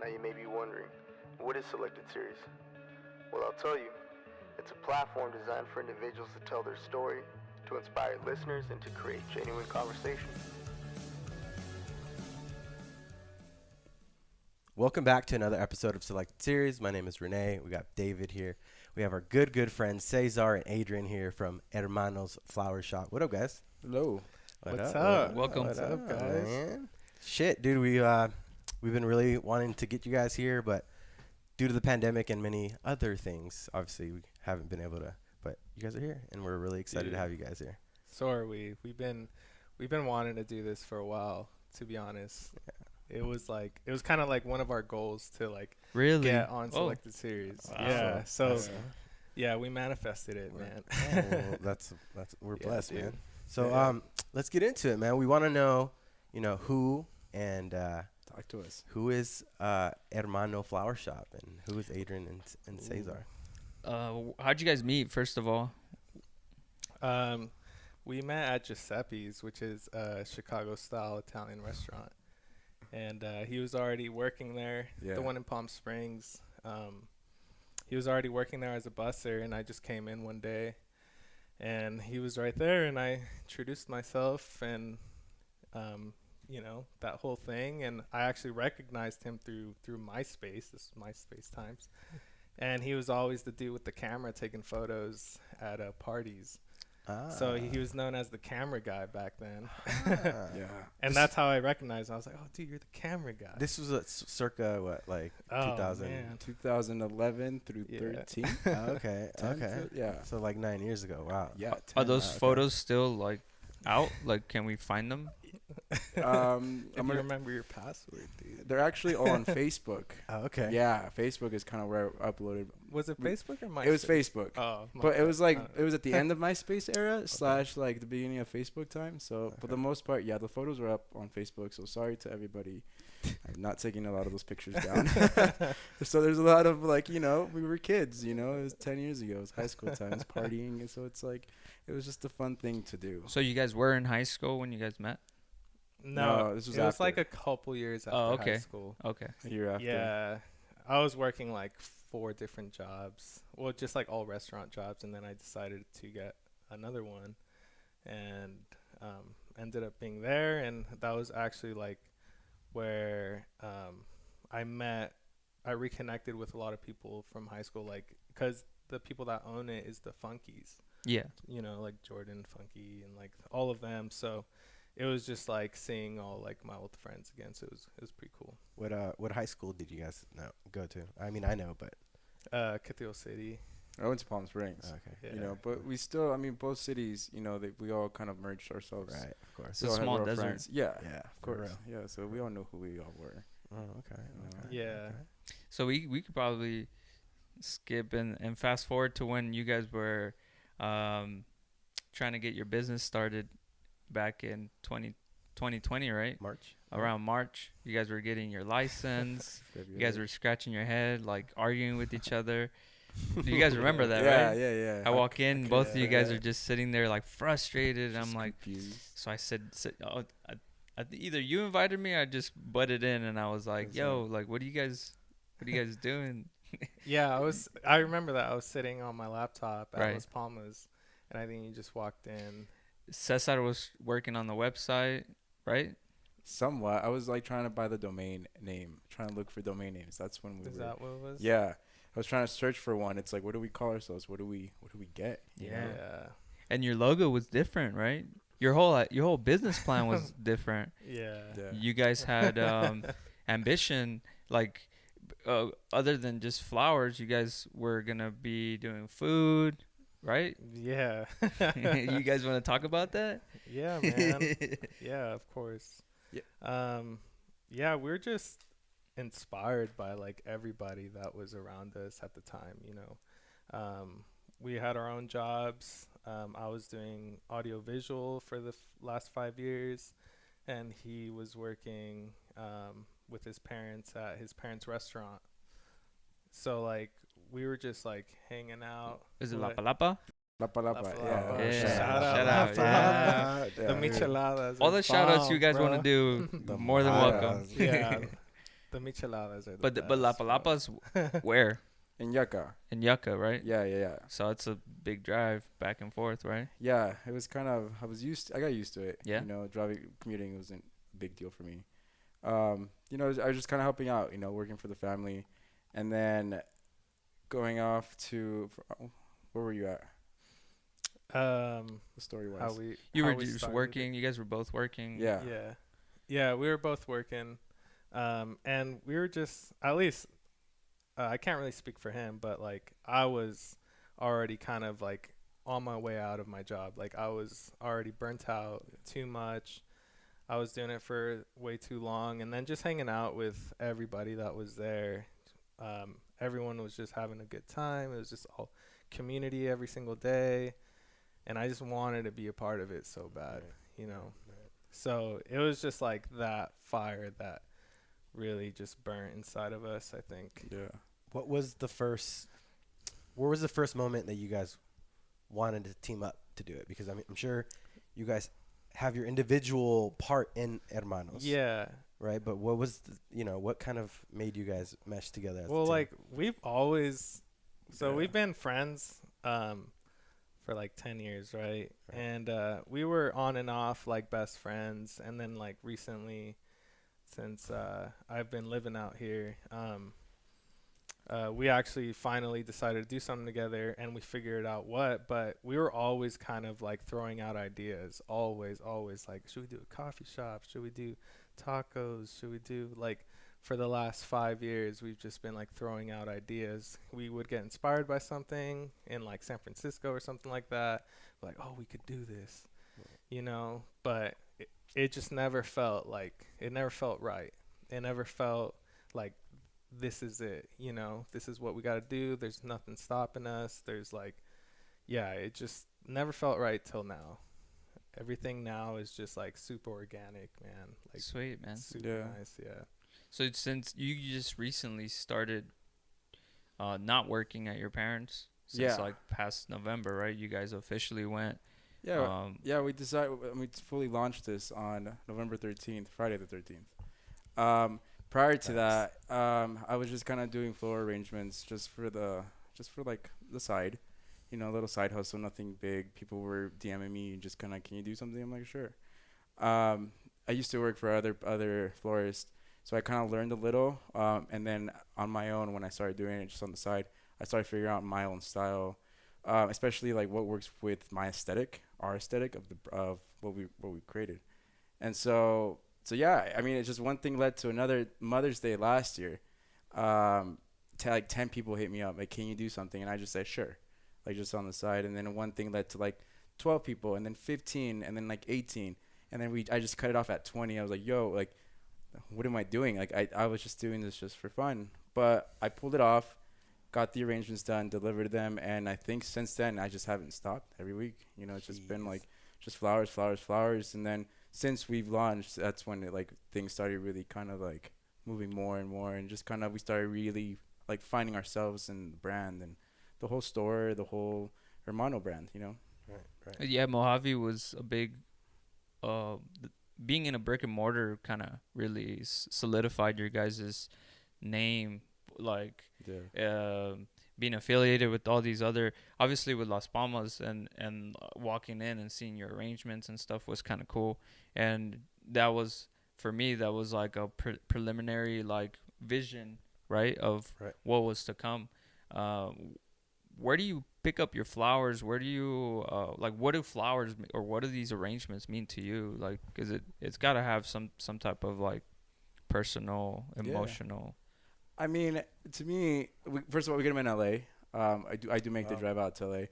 Now you may be wondering, what is Selected Series? Well, I'll tell you. It's a platform designed for individuals to tell their story, to inspire listeners, and to create genuine conversation. Welcome back to another episode of Selected Series. My name is Renee. We got David here. We have our good friends Sesar and Adrian here from Hermano's Flower Shop. What up, guys? Hello. What's up? Welcome. What's up, guys? Man? Shit, dude. We've been really wanting to get you guys here, but due to the pandemic and many other things, obviously we haven't been able to. But you guys are here, and we're really excited to have you guys here. So are we. We've been wanting to do this for a while, to be honest. Yeah. It was kind of like one of our goals to really get on Selected Series. Wow. Yeah. So yeah, we manifested it, man. Well, we're blessed, dude. man. So let's get into it, man. We want to know, who and Talk to us. who is Hermano Flower Shop, and who is Adrian and Sesar? how'd you guys meet, first of all? We met at Giuseppe's, which is a Chicago-style Italian restaurant. And he was already working there, the one in Palm Springs. He was already working there as a busser, and I just came in one day. And he was right there, and I introduced myself and, that whole thing. And I actually recognized him through MySpace. This is MySpace times. And he was always the dude with the camera taking photos at parties. So he was known as the camera guy back then. Yeah. And that's how I recognized him. I was like, oh, dude, you're the camera guy. This was circa, 2000? Man. 2011 through 13. Okay. Yeah. So 9 years ago. Wow. Yeah. Are those photos still out? Can we find them? If you remember your password, dude. They're actually all on Facebook. Oh, okay. Yeah, Facebook is kind of where I uploaded. Was it Facebook or MySpace? It was Facebook. Oh, But it was it was at the end of MySpace era / the beginning of Facebook time. So for the most part, yeah, the photos were up on Facebook. So sorry to everybody. I'm not taking a lot of those pictures down. So there's a lot of we were kids, it was 10 years ago. It was high school times, partying. And so it's it was just a fun thing to do. So you guys were in high school when you guys met? No, this was it was after. a couple years after high school. Okay. A year after. Yeah. I was working 4 different jobs. Well, just all restaurant jobs. And then I decided to get another one and ended up being there. And that was actually where I reconnected with a lot of people from high school, because the people that own it is the Funkies. Yeah. Jordan, Funky, and all of them. So it was just seeing all my old friends again. So it was pretty cool. What high school did you guys go to? I mean, I know, but Cathedral City. I went to Palm Springs. Okay. Yeah. But we still, both cities, we all kind of merged ourselves. Right, of course. It's a small desert. Yeah. Yeah, Of course. Yeah, so we all know who we all were. Oh, okay. Yeah. Okay. So we could probably skip and fast forward to when you guys were trying to get your business started back in 2020, right? March. Around March, you guys were getting your license. You guys were scratching your head, arguing with each other. You guys remember that, right? Yeah. I walk in, both of you guys are just sitting there frustrated. Just I'm confused. so I said either you invited me or I just butted in, and I was like, yo, what are you guys doing? Yeah, I remember that. I was sitting on my laptop at Right. Las Palmas, and I think you just walked in. Cesar was working on the website, right? Somewhat. I was trying to buy the domain name, trying to look for domain names. That's when we Is were. that what it was? Yeah. I was trying to search for one. It's what do we call ourselves? What do we get? Yeah. And your logo was different, right? Your whole business plan was different. Yeah. You guys had ambition, other than just flowers. You guys were gonna be doing food, right? Yeah. You guys want to talk about that? Yeah, man. Yeah, of course. Yeah. Yeah, we're just inspired by everybody that was around us at the time. We had our own jobs. I was doing audio visual for the last 5 years, and he was working with his parents at his parents' restaurant. So we were just hanging out. Is it La Palapa? La Palapa. Palapa. Yeah. Shout Shout out. out, Yeah. Yeah. The micheladas. All are the shout outs bomb, you guys bro. want to do, more than welcome. Yeah. The micheladas are the But best, but La bro. Palapas, where? In Yucca. In Yucca, right? Yeah. So it's a big drive back and forth, right? Yeah, it was kind of, I got used to it. Yeah. You know, commuting wasn't a big deal for me. You know, I was just kind of helping out, you know, working for the family. And then going off to, where were you at? The story was. How we You how were we just started working. You guys were both working. Yeah. Yeah, we were both working, and we were just, at least I can't really speak for him, but like I was already kind of like on my way out of my job. Like I was already burnt out too much. I was doing it for way too long, and then just hanging out with everybody that was there. Everyone was just having a good time. It was just all community every single day, and I just wanted to be a part of it so bad, you know. So it was just like that fire that really just burnt inside of us, I think. Yeah. What was the first? Where was the first moment that you guys wanted to team up to do it? Because I mean, I'm sure you guys have your individual part in Hermanos. Yeah. Right. But what was what kind of made you guys mesh together? As a Well, team? like we've always, we've been friends for like 10 years, right? And we were on and off like best friends, and then like recently, since I've been living out here, we actually finally decided to do something together, and we figured out what. But we were always kind of like throwing out ideas, always like, should we do a coffee shop? Should we do tacos? Should we do like, for the last 5 years, we've just been like throwing out ideas. We would get inspired by something in like San Francisco or something like that. Like, oh, we could do this, but it just never felt like, it never felt right. It never felt like, this is it, this is what we got to do. There's nothing stopping us. There's like, it just never felt right till now. Everything now is just like super organic, man. Like, Sweet, man. super nice. Yeah. So since you just recently started not working at your parents, since like past November, right? You guys officially went. Yeah, we decided, we fully launched this on November 13th, Friday the 13th. Prior to that, I was just kind of doing floor arrangements just for like the side, a little side hustle, nothing big. People were DMing me just kind of, can you do something? I'm like, sure. I used to work for other florists, so I kind of learned a little. And then on my own, when I started doing it just on the side, I started figuring out my own style, especially like what works with my aesthetic, our aesthetic of what we created. And so yeah, I mean, it's just one thing led to another. Mother's Day last year, like 10 people hit me up, like, can you do something? And I just said, sure, like just on the side. And then one thing led to like 12 people, and then 15, and then like 18. And then I just cut it off at 20. I was like, yo, like, what am I doing? Like, I was just doing this just for fun. But I pulled it off, got the arrangements done, delivered them. And I think since then, I just haven't stopped every week. It's just been like just flowers. And then since we've launched, that's when it, like, things started really kind of like moving more and more. And just kind of we started really like finding ourselves in the brand and the whole store, the whole Hermano brand, Right. Yeah, Mojave was a big being in a brick and mortar kind of really solidified your guys' name, like being affiliated with all these other, obviously with Las Palmas, and walking in and seeing your arrangements and stuff was kind of cool. And that was, for me, that was like a preliminary like vision, right, of what was to come. Where do you pick up your flowers? Where do you like, what do flowers or what do these arrangements mean to you? Like, because it's got to have some type of like personal, emotional. I mean, to me, first of all, we get them in LA. I do make the drive out to LA.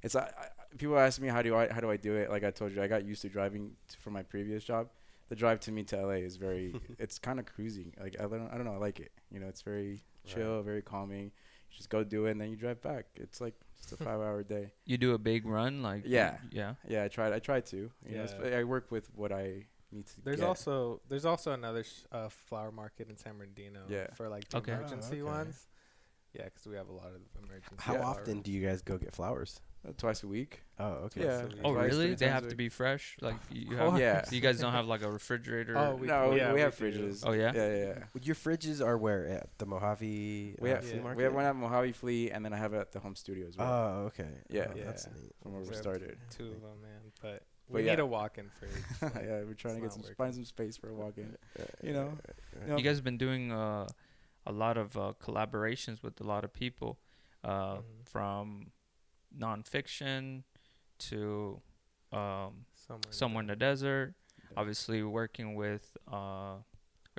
It's people ask me how do I do it? Like I told you, I got used to driving for my previous job. The drive to me to LA is very it's kind of cruising. Like I don't know, I like it. It's very chill, very calming. You just go do it and then you drive back. It's like just a 5-hour day. You do a big run, like yeah. I try to. You know, I work with what I need to. There's also another flower market in San Bernardino for like the emergency ones. Yeah, because we have a lot of emergency. How flower often rooms. do you guys go get flowers? Twice a week. Oh, okay. Yeah. so we- Oh, Twice, really? 3 They times have a to week. be fresh. Like you Oh, have. yeah. So you guys don't have like a refrigerator. Oh, we No, yeah, we have do. fridges. Oh, yeah? Yeah. Your fridges are where at the Mojave We have, flea yeah. market? we have one at Mojave Flea, and then I have it at the home studio as well. Oh, okay. Yeah. Oh, that's Yeah. neat. From where we We have started. 2 of them, man. But But we yeah. need a walk-in fridge. Yeah, we're trying to it's get not find working. some space for a walk-in. Yeah, You know? right. You know? You guys have been doing a lot of collaborations with a lot of people, Mhm. from nonfiction to somewhere in the desert. desert. Obviously, working with or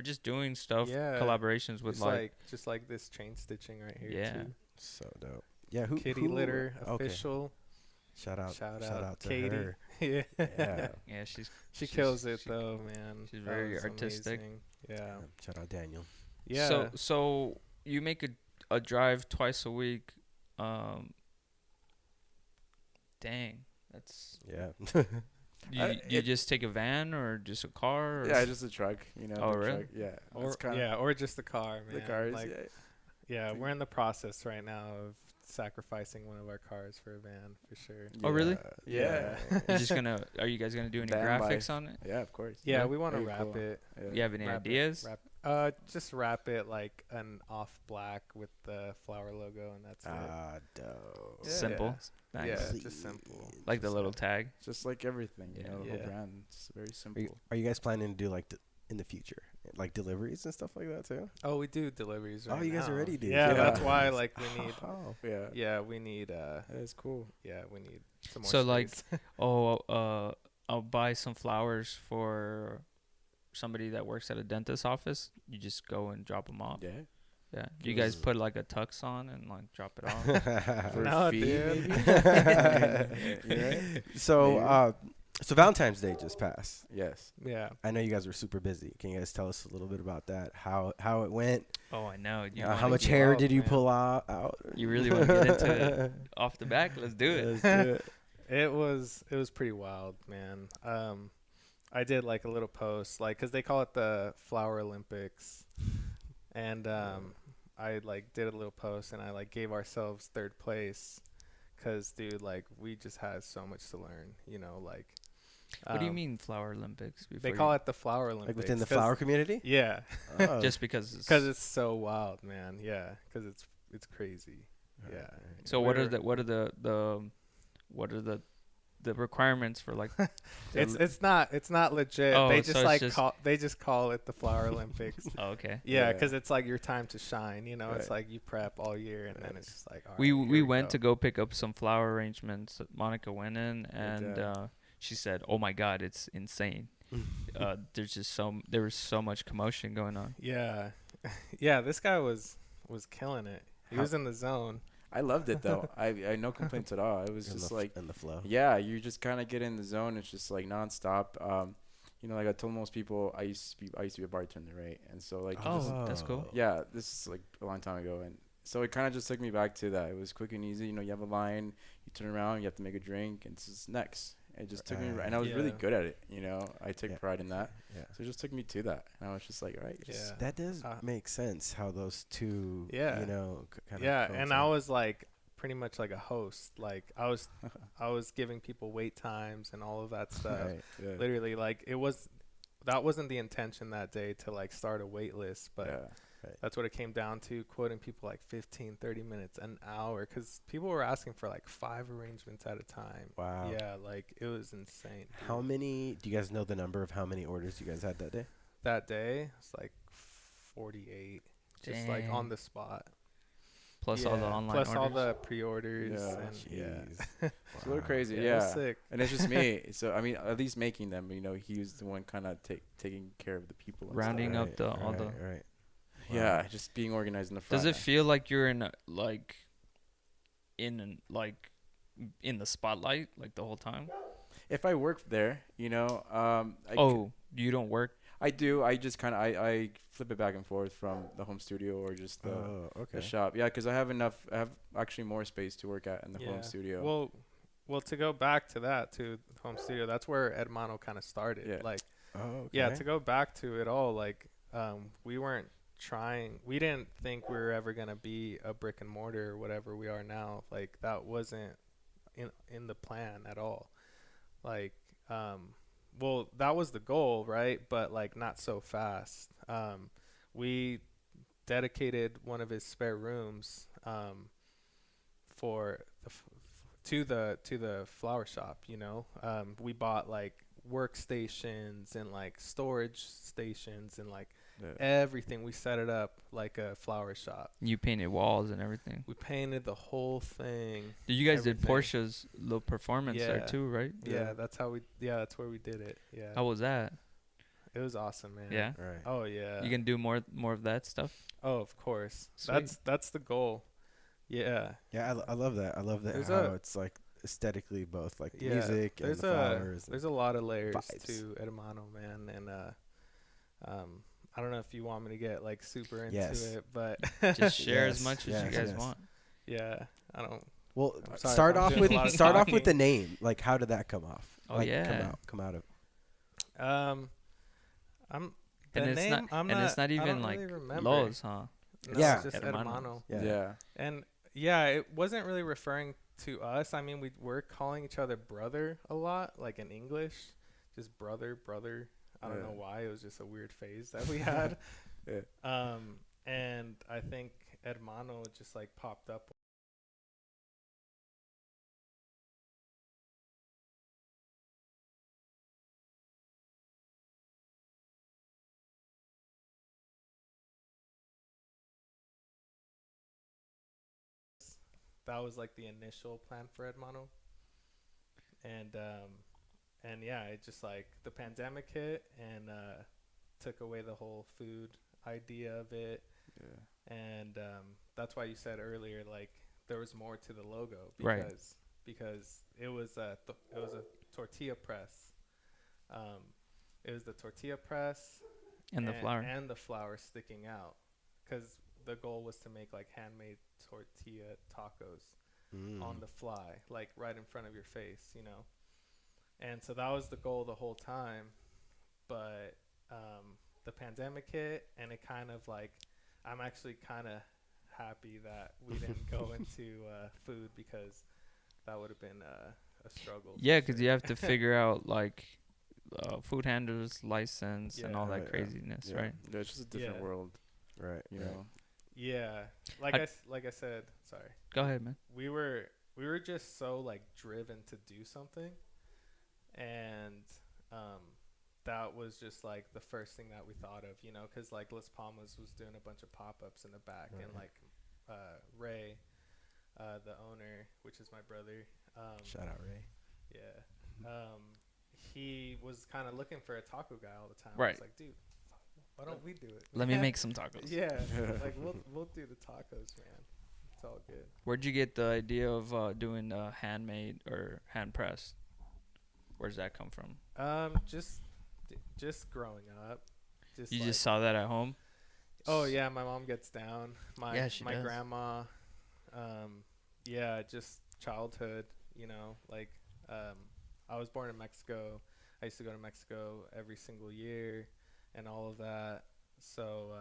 just doing stuff, Yeah. collaborations with Just just like this chain stitching right here. Yeah. Too. So dope. Yeah, Kitty litter okay. official. Shout out to Katie. her. Yeah. Yeah. yeah, She she's- kills it she- though, man. she's That very was artistic. amazing. Yeah. Shout out Daniel. Yeah. So you make a drive twice a week. Dang, that's Yeah. you just take a van or just a car? Or Yeah, just a truck. You know. Oh, big really? Truck. Yeah. or That's kinda or just the car, man. the cars. Like, yeah, we're in the process right now of sacrificing one of our cars for a van for sure. Oh, really? Yeah. You're just gonna? Are you guys gonna do any Van graphics life. on it? Yeah, of course. Yeah, Yeah, we want to very wrap cool. it. Yeah. You have any Wrap it- ideas? just wrap it like an off black with the flower logo, and that's it. Dope. Yeah. Simple. Nice. Yeah, just simple. Like the little tag. Just like everything, you Yeah. know, the Yeah. whole brand. It's very Are simple. you guys planning to do like in the future, like deliveries and stuff like that too? Oh, we do deliveries right Oh, you guys now. already do. Yeah, Yeah. that's why like we need. Oh. Yeah. Yeah, we need. That is cool. Yeah, we need some more. So, like, space. I'll buy some flowers for somebody that works at a dentist's office. You just go and drop them off. Yeah. Yeah. Do you guys put like a tux on and like drop it off? For No, a fee, dude. maybe? You're right. So, Maybe. so Valentine's Day just passed. Yes. Yeah. I know you guys were super busy. Can you guys tell us a little bit about that? How it went? Oh, I know. You How wanna much get- hair out, did you man. pull out? You really want to get into it off the back? Let's do it. Let's do it. It was pretty wild, man. I did like a little post, like, cause they call it the Flower Olympics, and I like did a little post, and I like gave ourselves 3rd place, cause dude, like we just had so much to learn, you know, like. What do you mean Flower Olympics? They call it the Flower Olympics. Like within the 'cause- flower community? Yeah, Oh. just because it's cause it's so wild, man. Yeah, cause it's crazy. Yeah. So we what are were- the requirements for like It's not legit. Oh, They so just it's like just- call it the Flower Olympics. Oh, okay. Yeah, Yeah. because it's like your time to shine. You know, it's Right. like you prep all year, and then it's just like all right, We here went go. to go pick up some flower arrangements. Monica went in and job. she said, "Oh my God, it's insane. There was so much commotion going on." Yeah, yeah. This guy was killing it. He How- was in the zone. I loved it though. I no complaints at all. It was In just the like in the flow. yeah, you just kind of get in the zone. It's just like nonstop. You know, like I told most people, I used to be a bartender, right? And so like Oh, just- that's cool. yeah, this is like a long time ago, and so it kind of just took me back to that. It was quick and easy. You know, you have a line, you turn around, you have to make a drink, and it's just next. It just took me, and I was really Yeah. good at it. You know, I take Yeah. pride in that. Yeah. So it just took me to that, and I was just like, all right, just Yeah. That does make sense how those two, Yeah. you know, kind of. Yeah, and I was like pretty much like a host. Like I was giving people wait times and all of that stuff. Right. yeah. Literally, like that wasn't the intention that day to like start a wait list, but yeah. that's what it came down to, quoting people like 15, 30 minutes, an hour, because people were asking for like 5 arrangements at a time. Wow. Yeah, like it was insane. How dude. many? Do you guys know the number of how many orders you guys had that day? That day, it's like 48, just like Dang. on the spot. Plus all the Yeah, online plus orders. all the pre-orders. Yeah. And Jeez. It's a little crazy, it yeah. was sick. And it's just me. So I mean, at least making them. You know, he was the one kind of taking care of the people. and stuff. Rounding up the all the. Right. Yeah, just being organized in the front. Does it feel like you're in in the spotlight like the whole time? If I work there, you know, You don't work. I do. I just kind of I flip it back and forth from the home studio or just the Okay. shop. Yeah, because I have actually more space to work at in the home studio. Well, to go back to that, to the home studio, that's where Hermano kind of started. Yeah. Like, Oh, okay. yeah, to go back to it all, like, we weren't we didn't think we were ever gonna be a brick and mortar or whatever we are now. Like that wasn't in the plan at all. Like well, that was the goal, right? But like not so fast. We dedicated one of his spare rooms for to the flower shop, you know. We bought like workstations and like storage stations and like everything. We set it up like a flower shop. You painted walls and everything. We painted the whole thing. Did you guys did everything. Portia's little performance there Yeah. too, right? Yeah, that's where we did it. Yeah. How was that? It was awesome, man. Yeah. Right. Oh yeah. You can do more of that stuff. Oh, of course. Sweet. That's the goal. Yeah. Yeah, I love that. I love that There's how it's like aesthetically both like the Yeah, music and the flowers. There's a lot of layers vibes. to Hermano, man, and I don't know if you want me to get like super into Yes. it, but Just share as Yes, much as yes, you guys yes. want. yeah, I don't. Well, I'm sorry start if I'm off doing with a lot of start off with talking. the name. Like, how did that come off? Oh, like, yeah. come out of. I'm. And The it's name, not I'm and it's not I even don't like really remember. Los, huh? No, Yeah. it's just Hermano. Hermano. Yeah. And yeah, it wasn't really referring to us. I mean, we were calling each other brother a lot, like in English, just brother. I don't know why. It was just a weird phase that we had. Yeah. And I think Hermano just like popped up. That was like the initial plan for Hermano. And yeah, it just like the pandemic hit and took away the whole food idea of it. Yeah. And that's why you said earlier like there was more to the logo Right. because it was a tortilla press. It was the tortilla press And the flour. and the flour sticking out, because the goal was to make like handmade tortilla tacos on the fly, like right in front of your face, you know. And so that was the goal the whole time. But the pandemic hit, and it kind of like, I'm actually kind of happy that we didn't go into food, because that would have been a struggle. Yeah, because you have to figure out like food handlers license and all Yeah. that craziness, Yeah. right? Yeah, it's just a different Yeah. world, Right. you know. Yeah, like I said, sorry. Go ahead, man. We were just so like driven to do something, and that was just like the first thing that we thought of, you know, because like Las Palmas was doing a bunch of pop-ups in the back, and like Ray, the owner, which is my brother, Shout out Ray. yeah, he was kind of looking for a taco guy all the time. I Right. was like, dude, why don't we do it? Let me make some tacos. Yeah, like we'll do the tacos, man. It's all good. Where'd you get the idea of doing handmade or hand pressed? Where's that come from? Just growing up. You like, just saw that at home? Oh yeah, my mom gets down. Yeah, she my does. grandma. Yeah, just childhood. You know, like I was born in Mexico. I used to go to Mexico every single year, and all of that. So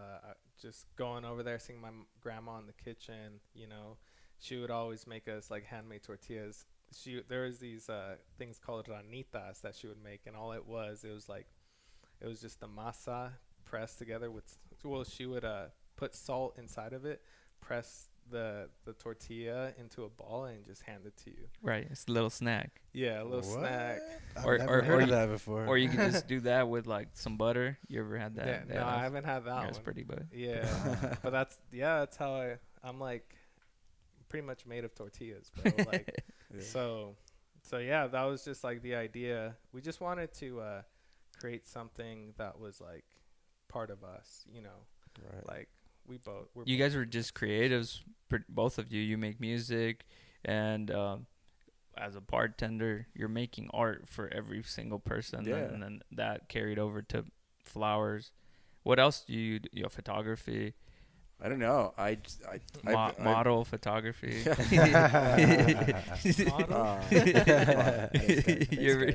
just going over there, seeing my grandma in the kitchen. You know, she would always make us like handmade tortillas. There was these things called ranitas that she would make, and all it was just the masa pressed together with. Well, she would put salt inside of it, press the tortilla into a ball, and just hand it to you. Right. It's a little snack. Yeah, a little snack. I've Or- never or- heard or of you- that before. Or you can just do that with like some butter. You ever had that? Yeah, no, I haven't had that That's one. pretty good. Yeah, but that's how I'm like pretty much made of tortillas, bro. Like, Yeah. so yeah, that was just like the idea. We just wanted to create something that was like part of us, you know. Right. Like we're You guys were just creatives, both of you. You make music, and as a bartender, you're making art for every single person. Yeah. And then that carried over to flowers. What else do you do? You know, photography, I don't know. model photography. Model? You ever-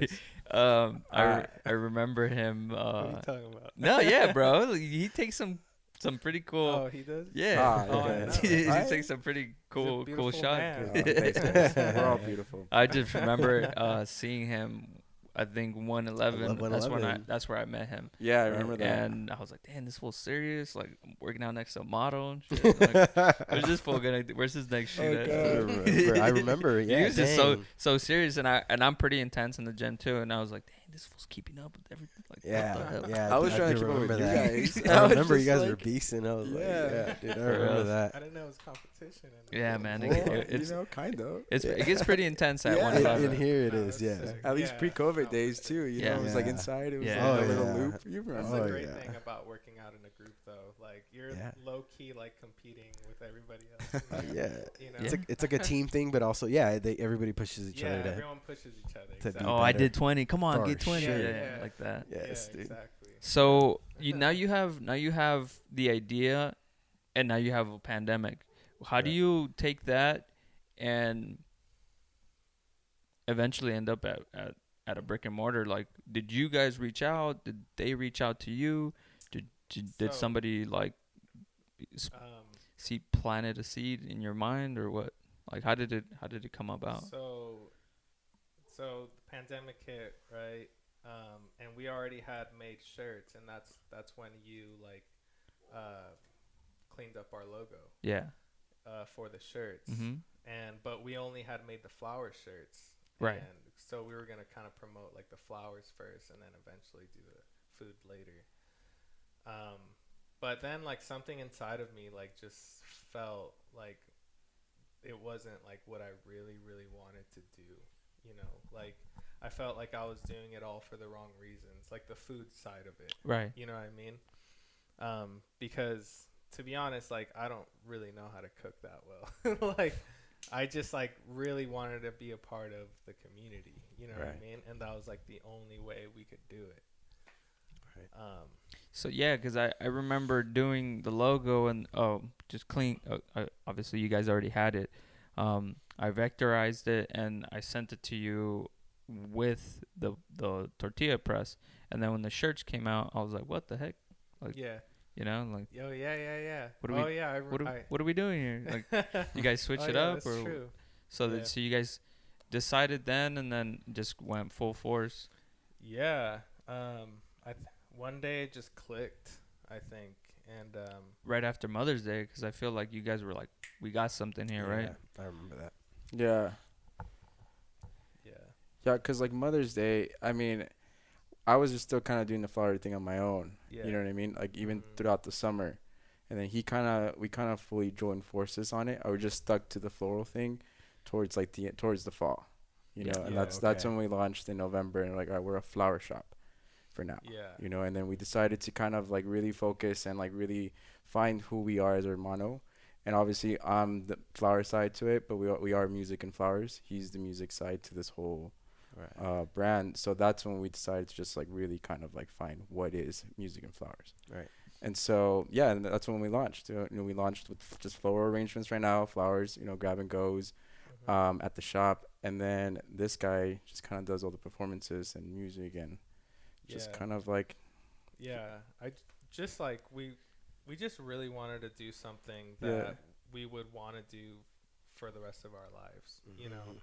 I remember him. What are you talking about? No, yeah, bro. He takes some some pretty cool. Oh, he does. Yeah. Ah, okay. he Right? takes some pretty cool beautiful shots. man. Thanks, man. We're all beautiful. I just remember seeing him. I think 111. 111. That's where I met him. Yeah, I remember that. And I was like, damn, this fool's serious. Like, I'm working out next to a model and shit. Like, where's this fool gonna? Where's his next shoot at? I remember. Yeah, he was just so serious, and I'm pretty intense in the gym too. And I was like, dang, this fool's keeping up with everything. Like, Yeah, what the hell? yeah. I was trying to do keep up with remember you that. guys. I was remember you just guys were like- beasting. I was like, Yeah. yeah, dude, I For remember real. that. I didn't know it was competition. In Yeah, man. Well, It's kind of. it gets pretty intense at Yeah. 111. In here it No, is, it's yeah. sick. At least Yeah. pre-COVID days too. You Yeah. know, it was like Yeah. inside. It was Yeah. like a Oh, little yeah. loop. You That's remember? the great yeah. thing about working out in a group, though. Like you're Yeah. low key like competing with everybody else. Yeah. You know? Yeah. It's like a team thing, but also everybody pushes each Yeah, other to. everyone pushes each other. to exactly. be Oh, I better. did 20. Come on, For get 20. sure. Yeah, like that. Yes, yeah, dude. exactly. So now you have the idea, and now you have a pandemic. How do Right. you take that and eventually end up at a brick and mortar? Like, did you guys reach out? Did they reach out to you? Did So- somebody like planted a seed in your mind, or what? Like, how did it come about? So the pandemic hit, right? And we already had made shirts, and that's when you cleaned up our logo Yeah. for the shirts. Mhm. But we only had made the flower shirts. Right. And so we were gonna kind of promote like the flowers first, and then eventually do the food later. But then like something inside of me like just felt like it wasn't like what I really, really wanted to do. You know, like I felt like I was doing it all for the wrong reasons, like the food side of it. Right. You know what I mean? Because to be honest, like I don't really know how to cook that well. Like I just like really wanted to be a part of the community. You know what Right. I mean? And that was like the only way we could do it. Right. So yeah, because I remember doing the logo and just clean. Obviously, you guys already had it. I vectorized it and I sent it to you with the tortilla press. And then when the shirts came out, I was like, "What the heck?" Like, Yeah. you know, like, Oh yeah. What do oh we- yeah. what are we doing here? Like, you guys switch oh, it yeah, up, that's or true. so Yeah. so you guys decided then and then just went full force. Yeah. One day it just clicked, I think, and Right after Mother's Day, because I feel like you guys were like, "We got something here, right?" I remember that. Yeah. yeah. Yeah, because like Mother's Day, I mean, I was just still kind of doing the flower thing on my own. Yeah. You know what I mean? Like even Mhm. throughout the summer, and then we kind of fully joined forces on it. I was just stuck to the floral thing, towards the fall, you know. And Yeah, that's okay. when we launched in November, and like, all right, we're a flower shop, for now. Yeah. You know, and then we decided to kind of like really focus and like really find who we are as Hermano. And obviously I'm the flower side to it, but we are music and flowers. He's the music side to this whole Right. brand. So that's when we decided to just like really kind of like find what is music and flowers. Right. And so yeah, and that's when we launched. You know, we launched with just floral arrangements right now, flowers, you know, grab and goes at the shop, and then this guy just kind of does all the performances and music and just Yeah. kind of like Yeah, just like we just really wanted to do something that Yeah. we would want to do for the rest of our lives. You know, Mhm.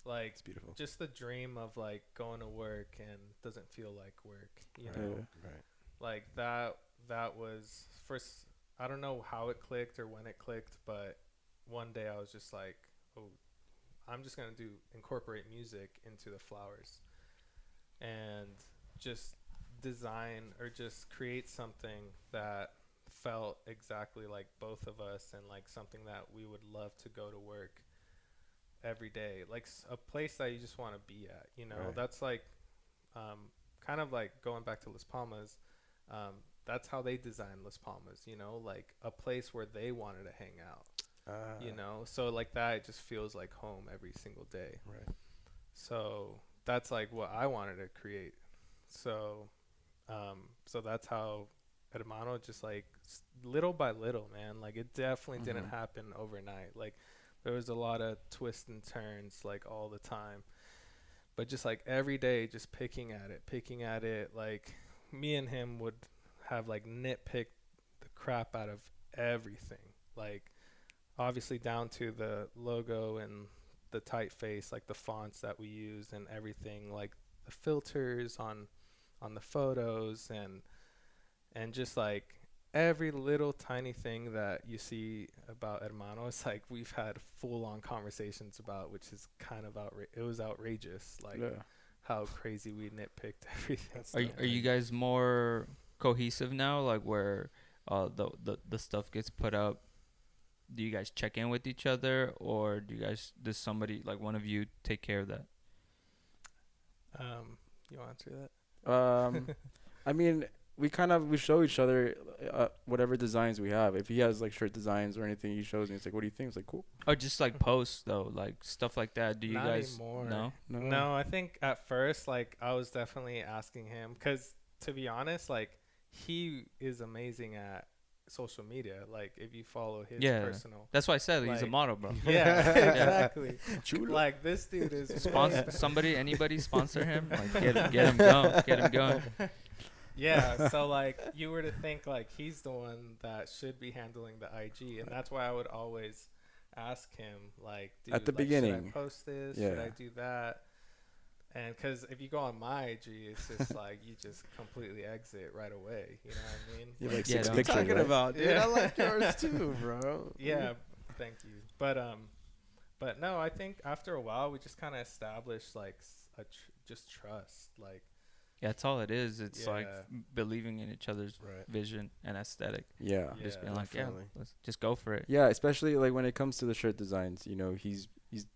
like It's beautiful. just the dream of like going to work and doesn't feel like work. You Right. know, Right. like that was first. I don't know how it clicked or when it clicked, but one day I was just like, oh, I'm just gonna incorporate music into the flowers, and just design or just create something that felt exactly like both of us, and like something that we would love to go to work every day, like a place that you just want to be at, you know. Right. That's like kind of like going back to Las Palmas. That's how they designed Las Palmas, you know, like a place where they wanted to hang out, you know. So like that, it just feels like home every single day. Right. So that's like what I wanted to create. So so that's how Hermano, just like little by little, man. Like it definitely didn't happen overnight. Like there was a lot of twists and turns like all the time, but just like every day, just picking at it. Like me and him would have like nitpicked the crap out of everything. Like, obviously down to the logo and the typeface, like the fonts that we use and everything, like the filters on the photos, and just like every little tiny thing that you see about Hermano. It's like we've had full-on conversations about, which is kind of it was outrageous, like how crazy we nitpicked everything. Are you guys more cohesive now, like where the stuff gets put up? Do you guys check in with each other, or does somebody, like one of you, take care of that? You want to answer that? I mean, we show each other whatever designs we have. If he has like shirt designs or anything, he shows me. It's like, what do you think? It's like, cool. Or just like posts though, like stuff like that. Do you Not guys anymore. No? No, I think at first, like, I was definitely asking him, because to be honest, like, he is amazing at social media. Like, if you follow his personal, that's why I said he's a like, model, bro. yeah, exactly. Like, this dude is anybody sponsor him, like get him going. Yeah, so like you were to think like he's the one that should be handling the IG, and that's why I would always ask him, like, dude, at the like, beginning, should I post this? Should I do that? And because if you go on my IG, it's just like you just completely exit right away. You know what I mean? You have like Yeah, six don't- pictures, talking right? about, dude. Yeah. I like yours too, bro. Yeah, thank you. But no, I think after a while we just kind of established like just trust, like. Yeah, that's all it is. It's like Yeah. believing in each other's Right. vision and aesthetic. Yeah. Just being Yeah, like, definitely. let's just go for it. Yeah, especially like when it comes to the shirt designs, you know, he's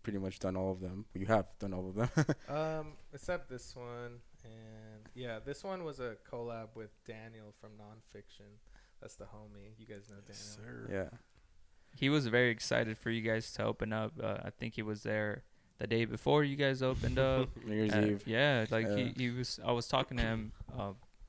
pretty much done all of them. You have done all of them. Except this one, and yeah, this one was a collab with Daniel from Nonfiction. That's the homie. You guys know Daniel. Yeah. He was very excited for you guys to open up. I think he was there the day before you guys opened up. New Year's Eve. Yeah, like Yeah. he was. I was talking to him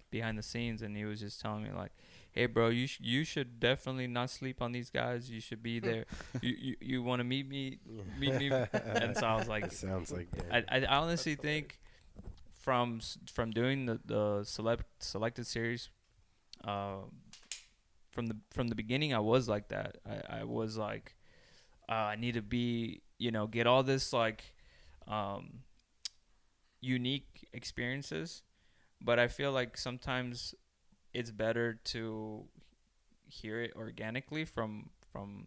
behind the scenes, and he was just telling me like, "Hey, bro, you should definitely not sleep on these guys. You should be there. you want to meet me, And so I was like, Sounds like I honestly think from doing the selected series, from the beginning, I was like that. I was like, I need to be, get all this like unique experiences, but I feel like sometimes it's better to hear it organically from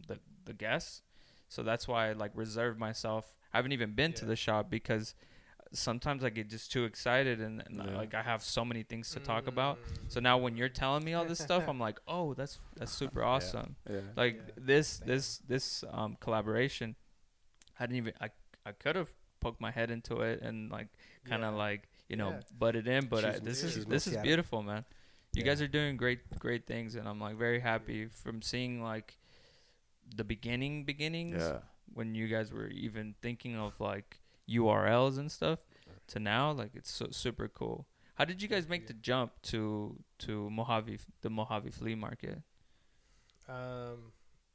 the guests. So that's why I like reserve myself. I haven't even been to the shop because sometimes I get just too excited and like I have so many things to talk about. So now when you're telling me all this stuff, I'm like, oh, that's super awesome. Yeah. Like this collaboration, I could have poked my head into it and like kind of like butted in, but this is beautiful, man. You guys are doing great things, and I'm like very happy from seeing like the beginnings when you guys were even thinking of like URLs and stuff to now. Like it's so super cool. How did you guys make the jump to Mojave, the Mojave flea market?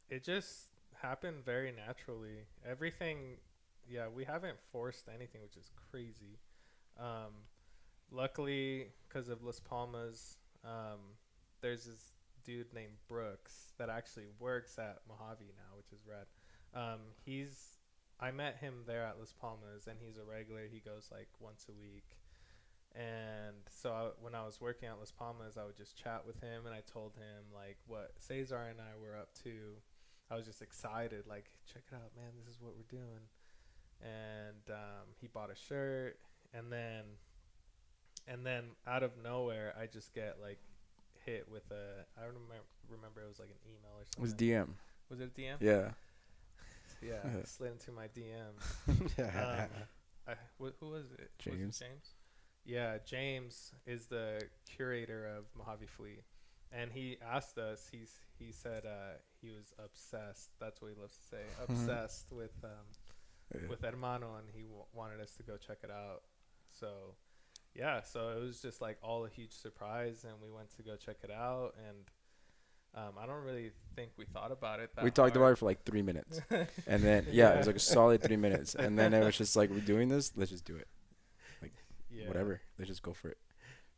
It just happened very naturally. Everything, we haven't forced anything, which is crazy. Luckily, because of Las Palmas, there's this dude named Brooks that actually works at Mojave now, which is rad. I met him there at Las Palmas, and he's a regular. He goes like once a week. And so when I was working at Las Palmas, I would just chat with him, and I told him like what Sesar and I were up to. I was just excited, like, check it out, man, this is what we're doing. And he bought a shirt, and then out of nowhere, I just get like hit with I don't remember it was like an email or something. It was DM. Was it a DM? Yeah. Yeah, it slid into my DMs. Who was it? James. Was it James? Yeah, James is the curator of Mojave Flea, and he asked us. He said he was obsessed. That's what he loves to say. Obsessed with Hermano, and he wanted us to go check it out. So so it was just like all a huge surprise, and we went to go check it out, and I don't really think we thought about it that We talked hard. about it for like 3 minutes. And then, it was like a solid 3 minutes. And then it was just like, we're doing this, let's just do it. Like, whatever. Let's just go for it.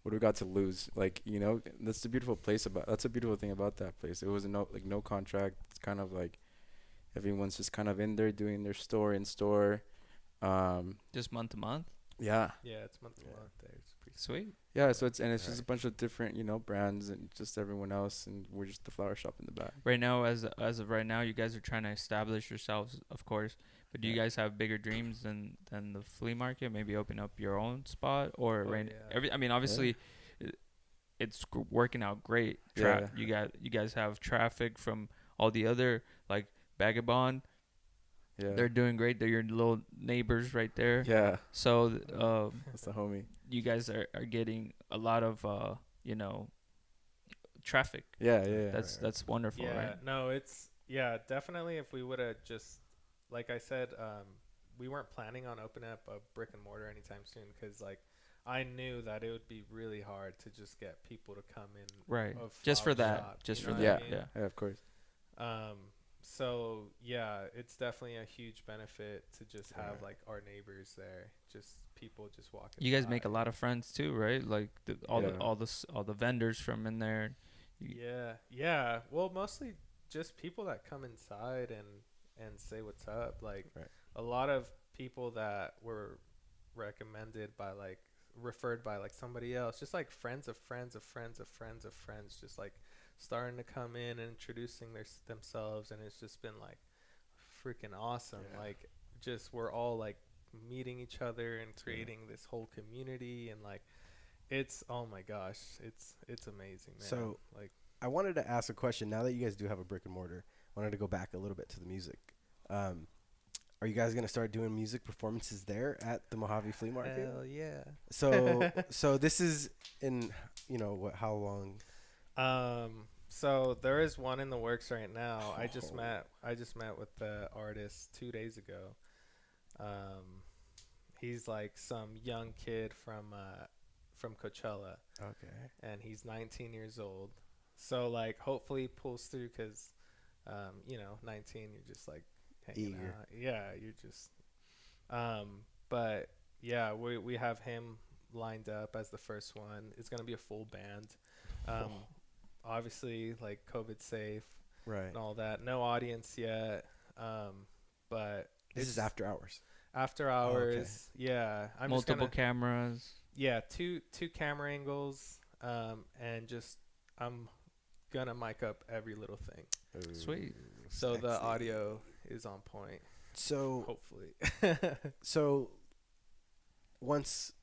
what do we got to lose? Like, you know, that's the beautiful that's a beautiful thing about that place. It was no contract. It's kind of like everyone's just kind of in there doing their store in store. Just month to month. Yeah. Yeah, it's month to month there. It's pretty Sweet. Yeah, so it's just a bunch of different, you know, brands and just everyone else, and we're just the flower shop in the back. Right now, as of right now, you guys are trying to establish yourselves, of course. But do you guys have bigger dreams than the flea market? Maybe open up your own spot, or I mean, obviously, it's working out great. You guys have traffic from all the other, like Vagabond. Yeah, they're doing great. They're your little neighbors right there. Yeah. So that's the homie. You guys are getting a lot of you know, traffic. Yeah. That's wonderful, right? No, it's definitely. If we would have just, like I said, we weren't planning on opening up a brick and mortar anytime soon, because like I knew that it would be really hard to just get people to come in. Right. Just for that. Shop, just for that. Yeah, of course. So yeah, it's definitely a huge benefit to just have like our neighbors there, just people just walking. You guys make a lot of friends too, right? Like all the vendors from in there. Yeah. Well, mostly just people that come inside and say what's up. Like a lot of people that were referred by like somebody else, just like friends of friends of friends of friends of friends, just like starting to come in and introducing themselves, and it's just been like freaking awesome. Like just we're all like meeting each other and creating this whole community, and like it's, oh my gosh, it's amazing, man. So like I wanted to ask a question. Now that you guys do have a brick and mortar, I wanted to go back a little bit to the music. Are you guys gonna start doing music performances there at the Mojave Flea Market? Hell yeah. So this is in, you know, how long? So there is one in the works right now. I just met with the artist 2 days ago. He's like some young kid from Coachella. Okay. And he's 19 years old. So like hopefully he pulls through, cuz you know, 19, you're just like hanging eager. out. Yeah, you're just but yeah, we have him lined up as the first one. It's going to be a full band. Obviously like COVID safe, right, and all that. No audience yet. But this is after hours. After hours. Yeah. I'm multiple cameras. Yeah, two camera angles. And just I'm gonna mic up every little thing. Ooh, sweet. So sexy. the audio is on point. So hopefully. So once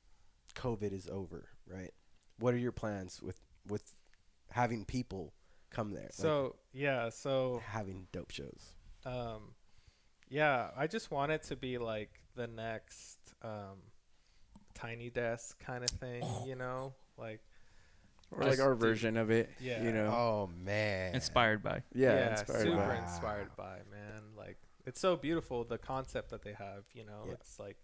COVID is over, right? What are your plans with having people come there? So having dope shows. Yeah, I just want it to be like the next Tiny Desk kind of thing, you know, like. Or like our version of it, you know. Oh man. Inspired by. Yeah, super inspired by, man. Like it's so beautiful, the concept that they have, you know. It's like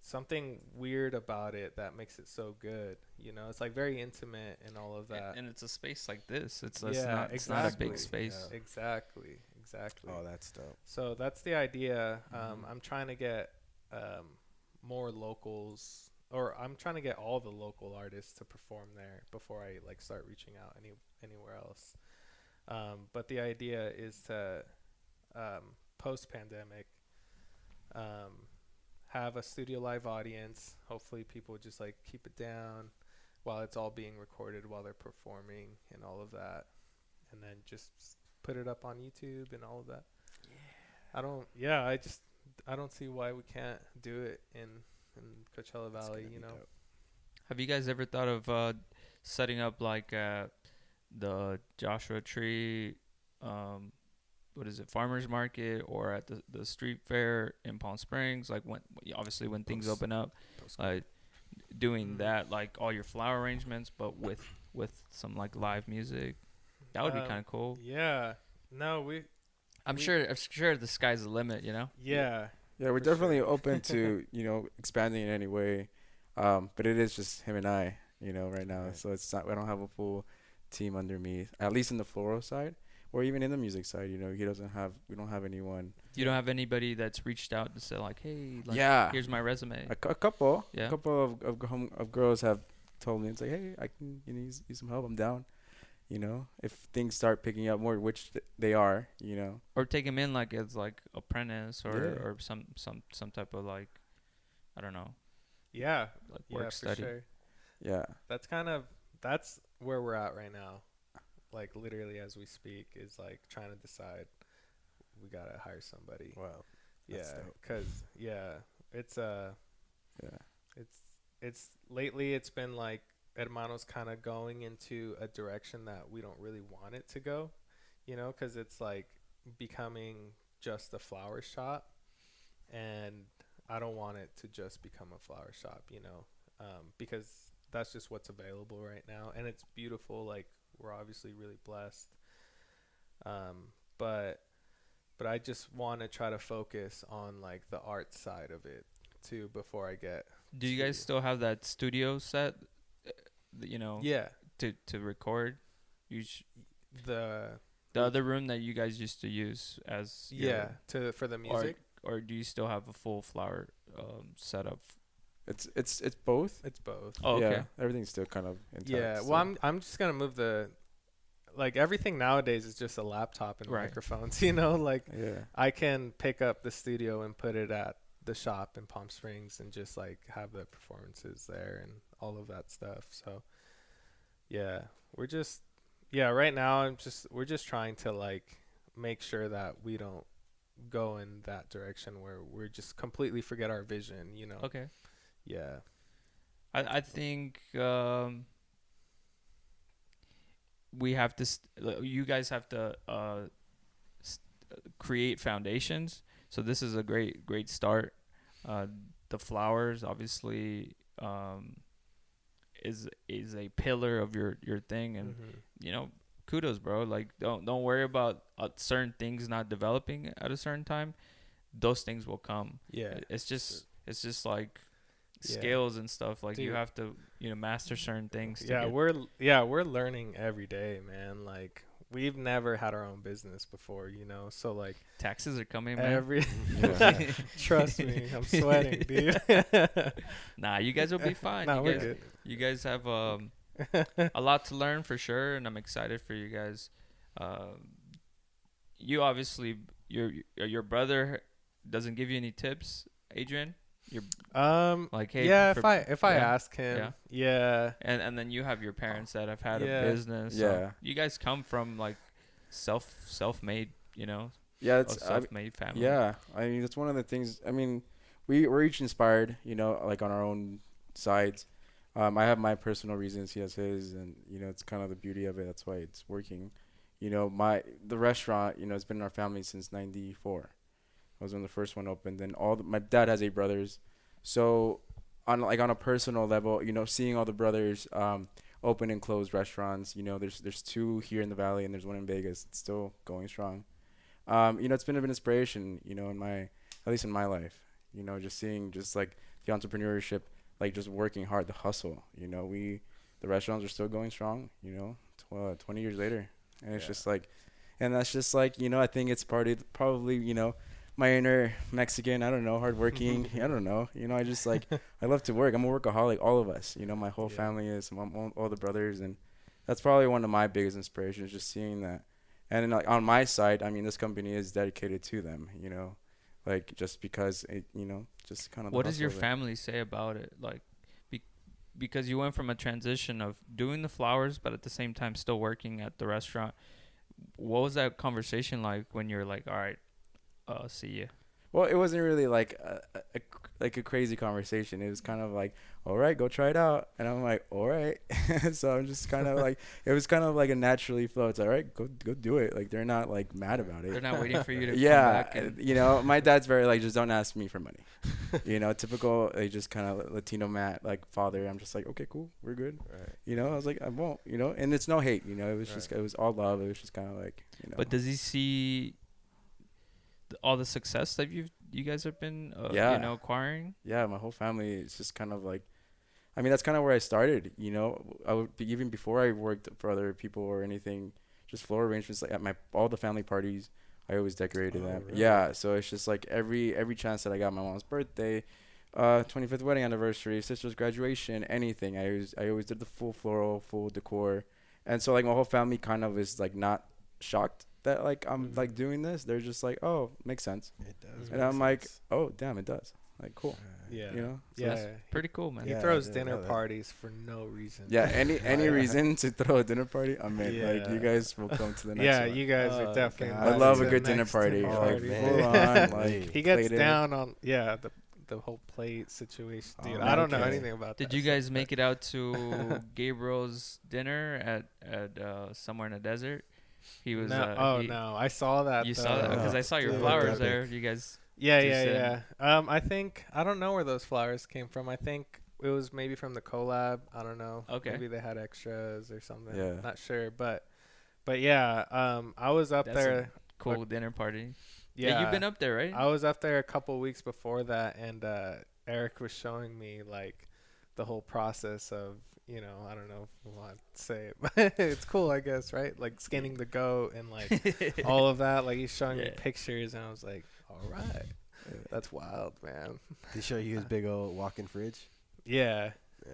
something weird about it that makes it so good, you know. It's like very intimate and all of that. And it's a space like this. It's it's not a big space. Yeah. Exactly. Oh, that's dope. So that's the idea. I'm trying to get more locals, or I'm trying to get all the local artists to perform there before I like start reaching out anywhere else. But the idea is to post-pandemic have a studio live audience. Hopefully people just like keep it down while it's all being recorded while they're performing and all of that, and then just put it up on YouTube and all of that. I don't see why we can't do it in Coachella Valley, you know. Dope. Have you guys ever thought of setting up like the Joshua Tree, farmers market, or at the street fair in Palm Springs? Like when things open up, doing that, like all your flower arrangements, but with some like live music. That would be kind of cool. Yeah. No, I'm sure the sky's the limit, you know? Yeah. Yeah, we're definitely open to, you know, expanding in any way. But it is just him and I, you know, right now. Right. So it's not, I don't have a full team under me, at least in the floral side or even in the music side, you know. We don't have anyone. You don't have anybody that's reached out to say like, hey, like, here's my resume. A couple of girls have told me, it's like, hey, I can use some help. I'm down. If things start picking up more, which they are, Or take him in like as like apprentice or Yeah. or some type of like, I don't know, Yeah. like Yeah, work for study. sure. Yeah. That's where we're at right now. Like literally as we speak is like trying to decide we gotta hire somebody. Wow. Yeah, That's dope. cause it's Yeah. it's lately it's been like Hermano's kind of going into a direction that we don't really want it to go, cause it's like becoming just a flower shop, and I don't want it to just become a flower shop, because that's just what's available right now, and it's beautiful. Like we're obviously really blessed, but I just want to try to focus on like the art side of it too before I get. Do you guys still have that studio set? Yeah, to record. the The other room that you guys used to use as for the music. or do you still have a full flower setup? It's both. It's both. Oh, okay. Yeah, everything's still kind of intact. Yeah, so. well, I'm just gonna move like everything nowadays is just a laptop and Right. microphones. Like Yeah. I can pick up the studio and put it at the shop in Palm Springs and just like have the performances there and all of that stuff. So yeah, right now we're just trying to like make sure that we don't go in that direction where we're just completely forget our vision. Okay. Yeah. I think we have to you guys have to create foundations. So this is a great start. The flowers obviously is a pillar of your thing, and kudos, bro. Like don't worry about certain things not developing at a certain time. Those things will come. Yeah. It's just like Yeah. skills and stuff. Like you Dude. have to master certain things. Yeah, we're learning every day, man. Like we've never had our own business before, so like taxes are coming, man. every Yeah. trust me, I'm sweating, dude. Nah, you guys will be fine. Nah, you we're guys, good. you guys have a lot to learn for sure, and I'm excited for you guys. You obviously your brother doesn't give you any tips, Adrian. Like, hey, yeah, if I yeah, ask him, yeah. and then you have your parents that have had Yeah. a business. Yeah. So you guys come from like self-made, Yeah, a it's self-made family. yeah. I mean, that's one of the things. I mean, we're each inspired, like on our own sides. I have my personal reasons. He has his, and it's kind of the beauty of it. That's why it's working. The restaurant, it's been in our family since '94. I was when the first one opened. And my dad has 8 brothers, so on a personal level, seeing all the brothers open and close restaurants. There's 2 here in the valley, and there's 1 in Vegas. It's still going strong. It's been an inspiration, at least in my life. Just seeing just like the entrepreneurship, like just working hard, the hustle. The restaurants are still going strong. 20 years later, and it's just like, and that's just like I think it's probably my inner Mexican, I don't know, hardworking. I don't know. I just like, I love to work. I'm a workaholic, all of us. My whole family is, all the brothers. And that's probably one of my biggest inspirations, just seeing that. And then, like, on my side, I mean, this company is dedicated to them, like just because, just kind of. What does your family say about it? Like, because you went from a transition of doing the flowers, but at the same time still working at the restaurant. What was that conversation like when you're like, all right, see you? Well, it wasn't really like a crazy conversation. It was kind of like, all right, go try it out. And I'm like, all right. So I'm just kind of like, it was kind of like a naturally flow. It's all right, go do it. Like, they're not like mad about it. They're not waiting for you to come back. And, my dad's very like, just don't ask me for money. Typical, just kind of Latino father. I'm just like, okay, cool, we're good. Right. I was like, I won't, and it's no hate, it was just, it was all love. It was just kind of like, But does he see all the success that you guys have been acquiring? Yeah, my whole family is just kind of like, I mean, that's kind of where I started. I would be, even before I worked for other people or anything, just floor arrangements, like at all the family parties, I always decorated them. Really? Yeah, so it's just like every chance that I got, my mom's birthday, 25th wedding anniversary, sister's graduation, anything. I always did the full floral, full decor, and so like my whole family kind of is like not shocked that like I'm like doing this. They're just like, oh, makes sense. It does. And I'm like, oh, damn, it does. Like, cool. Yeah. You know? Yeah. That's pretty cool, man. He Yeah, throws I didn't dinner know that. parties for no reason. Yeah, any reason to throw a dinner party, I'm in. Like, Yeah. you guys will come to the next Yeah, one. you guys Oh, are definitely. God. I invited love to a the good dinner next party. Oh, Like, man. full on, like, He gets plated. down on the whole plate situation, Oh, dude. man, I don't know okay. anything about that. Did you guys make it out to Gabriel's dinner at somewhere in the desert? He was. No, no, I saw that. You saw that because I saw your Dude, flowers epic. there. You guys. Yeah, Just, yeah, yeah. I don't know where those flowers came from. I think it was maybe from the collab. I don't know. Okay. Maybe they had extras or something. Yeah. Not sure, but yeah. I was up That's there. a cool dinner party. Yeah, Yeah, you've been up there, right? I was up there a couple weeks before that, and Eric was showing me like the whole process of, I don't know if I want to say it, but it's cool, I guess, right? Like skinning the goat and like all of that. Like he's showing me Yeah. pictures, and I was like, all right, that's wild, man. Did he show you his big old walk-in fridge? Yeah, Yeah.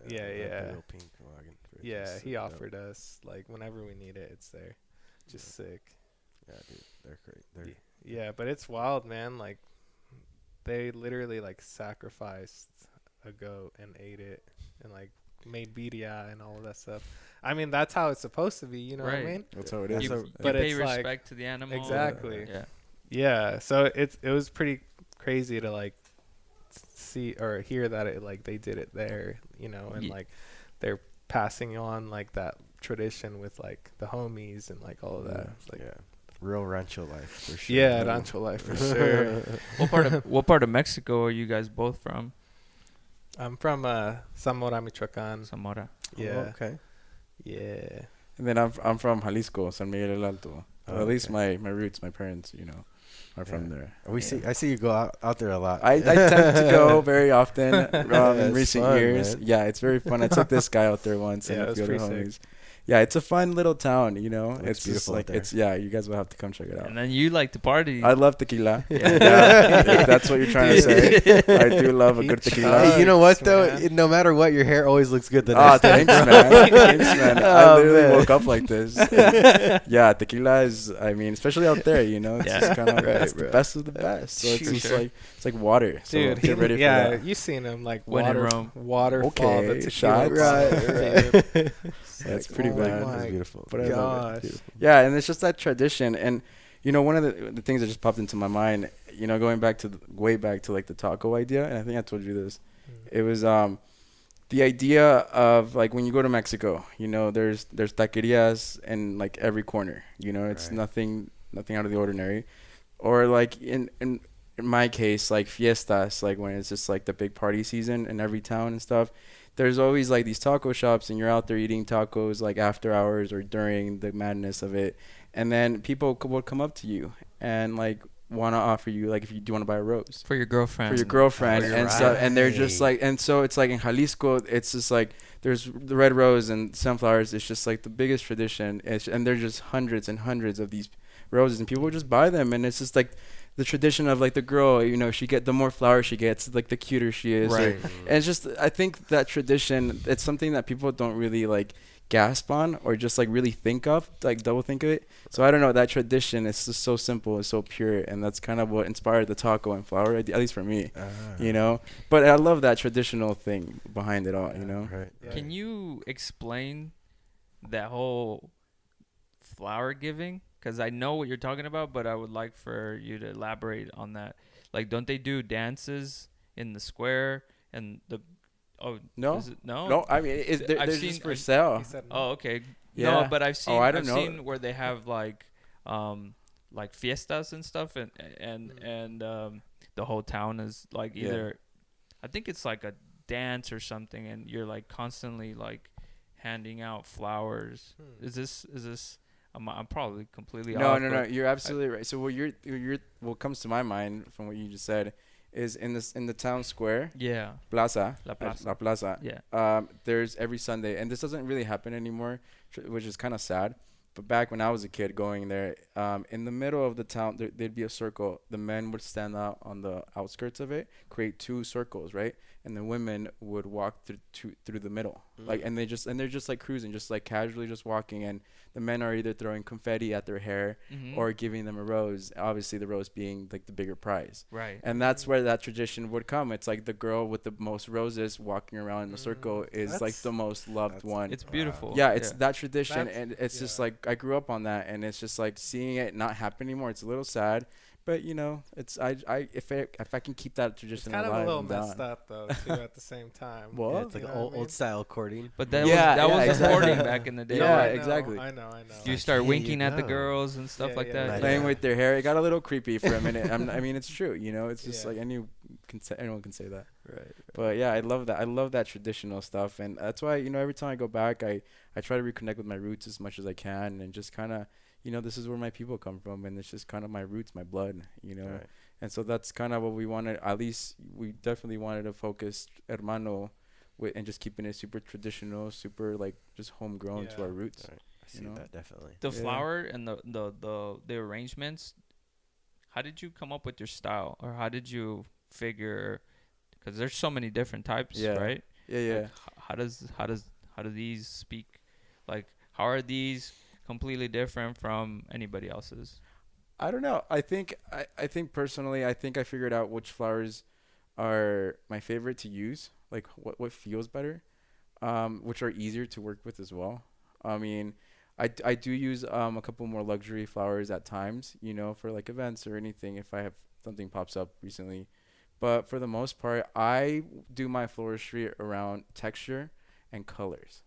Yeah, that yeah. Big old pink walk-in fridge. yeah. It's He so dope. offered us like whenever we need it, it's there. Just sick. Yeah, dude, they're great. They're Yeah, but it's wild, man. Like they literally like sacrificed a goat and ate it and like made birria and all of that stuff. I mean, that's how it's supposed to be, you know what I Right. mean? That's how it Yeah, is. You, so- you but pay it's like- respect to the animal. Exactly. Yeah. Yeah, so it was pretty crazy to like see or hear that it like they did it there, and Ye- like they're passing on like that tradition with like the homies and like all of that. It's like, yeah. Real rancho life for sure. yeah, rancho life for sure. What part of Mexico are you guys both from? I'm from Zamora, Michoacan. Zamora. Yeah, okay. yeah. And then I'm from Jalisco, San Miguel el Alto. Oh, At least okay. my roots, my parents, are from Yeah. there. I see you go out there a lot. I tend to go very often in it's recent fun, years. man. Yeah, it's very fun. I took this guy out there once Yeah, and it a was few other pretty homies. Yeah, it's a fun little town, Looks it's just beautiful out like there. you guys will have to come check it out. And then you like to party. I love tequila. Yeah. Yeah, if that's what you're trying to say. I do love a good tequila. Hey, you know what Chugs, though? man. No matter what, your hair always looks good the Ah, next day. thanks, man. Thanks, man. I Oh, literally man. woke up like this. Yeah, tequila is, especially out there, it's Yeah. just kind of Right, it's the bro. best of the best. So it's For just sure. like it's like water. So Dude, get ready for that. you seen him like When in Rome. waterfall. Okay, the tequila shots. bottle, dude. That's Like, pretty oh bad. my It's beautiful. But I love it. gosh. Yeah, and it's just that tradition. And one of the things that just popped into my mind, going back to way back to like the taco idea, and I think I told you this. It was the idea of like when you go to Mexico, there's taquerias in like every corner. It's Right. nothing out of the ordinary. Or like in my case, like fiestas, like when it's just like the big party season in every town and stuff. There's always like these taco shops, and you're out there eating tacos like after hours or during the madness of it, and then people will come up to you and like want to offer you like if you do want to buy a rose For your girlfriend. for your girlfriend, Oh, and so and they're just like, and so it's like in Jalisco, it's just like there's the red rose and sunflowers. It's just like the biggest tradition, and there's just hundreds and hundreds of these roses, and people just buy them, and it's just like the tradition of like the girl, she the more flowers she gets, like the cuter she is. Right. And it's just, I think that tradition, it's something that people don't really like gasp on or just like really think of, like double think of it. So I don't know, that tradition is just so simple and so pure, and that's kind of what inspired the taco and flower, at least for me, But I love that traditional thing behind it all, Right. Yeah. Can you explain that whole flower giving? Because I know what you're talking about, but I would like for you to elaborate on that. Like, don't they do dances in the square and the? Oh No. is it, no. No, I mean, they're I've just seen- for sale. He said, Oh, okay. Yeah. No, but I've seen. I don't I've know. seen where they have like fiestas and stuff, and the whole town is like Yeah. either, I think it's like a dance or something, and you're like constantly like handing out flowers. Is this? I'm probably completely No, off. no, but you're absolutely right. So what comes to my mind from what you just said is in the town square, Yeah. plaza, La Plaza. La Plaza. Yeah. There's every Sunday, and this doesn't really happen anymore, which is kind of sad. But back when I was a kid going there, in the middle of the town, there'd be a circle. The men would stand out on the outskirts of it, create 2 circles, right? And the women would walk through the middle, like, and they're just like cruising, just like casually just walking. And the men are either throwing confetti at their hair or giving them a rose. Obviously, the rose being like the bigger prize. Right. And that's where that tradition would come. It's like the girl with the most roses walking around in the circle is like the most loved one. It's beautiful. Yeah, it's that tradition, and it's just like I grew up on that, and it's just like seeing it not happen anymore. It's a little sad, but you know, it's if I can keep that tradition It's kind alive, of a little I'm messed down. up though too at the same time. What? Yeah, it's like old style courting. But that Yeah, was exactly. the courting back in the day. Yeah, I know, exactly. I know. You Like, start here winking you at the go. girls and stuff Yeah, like yeah, that. yeah. Playing with their hair, it got a little creepy for a minute. I mean, it's true, you know. It's just Yeah. like anyone can say that. Right. But yeah, I love that. I love that traditional stuff, and that's why, you know, every time I go back, I try to reconnect with my roots as much as I can, and just kind of, you know, this is where my people come from, and it's just kind of my roots, my blood, you know. Right. And so that's kind of what we wanted. At least we definitely wanted to focus Hermano with, and just keeping it super traditional, super like just homegrown to Yeah. our roots. Right. I see You know? that definitely. The Yeah. flower and the arrangements. How did you come up with your style, or how did you figure? Because there's so many different types, Yeah. right? Yeah, yeah. Like, how do these speak? Like, how are these completely different from anybody else's? I don't know. I think personally, I think I figured out which flowers are my favorite to use. Like what feels better, which are easier to work with as well. I mean, I do use a couple more luxury flowers at times, you know, for like events or anything if I have something pops up recently. But for the most part, I do my floristry around texture and colors.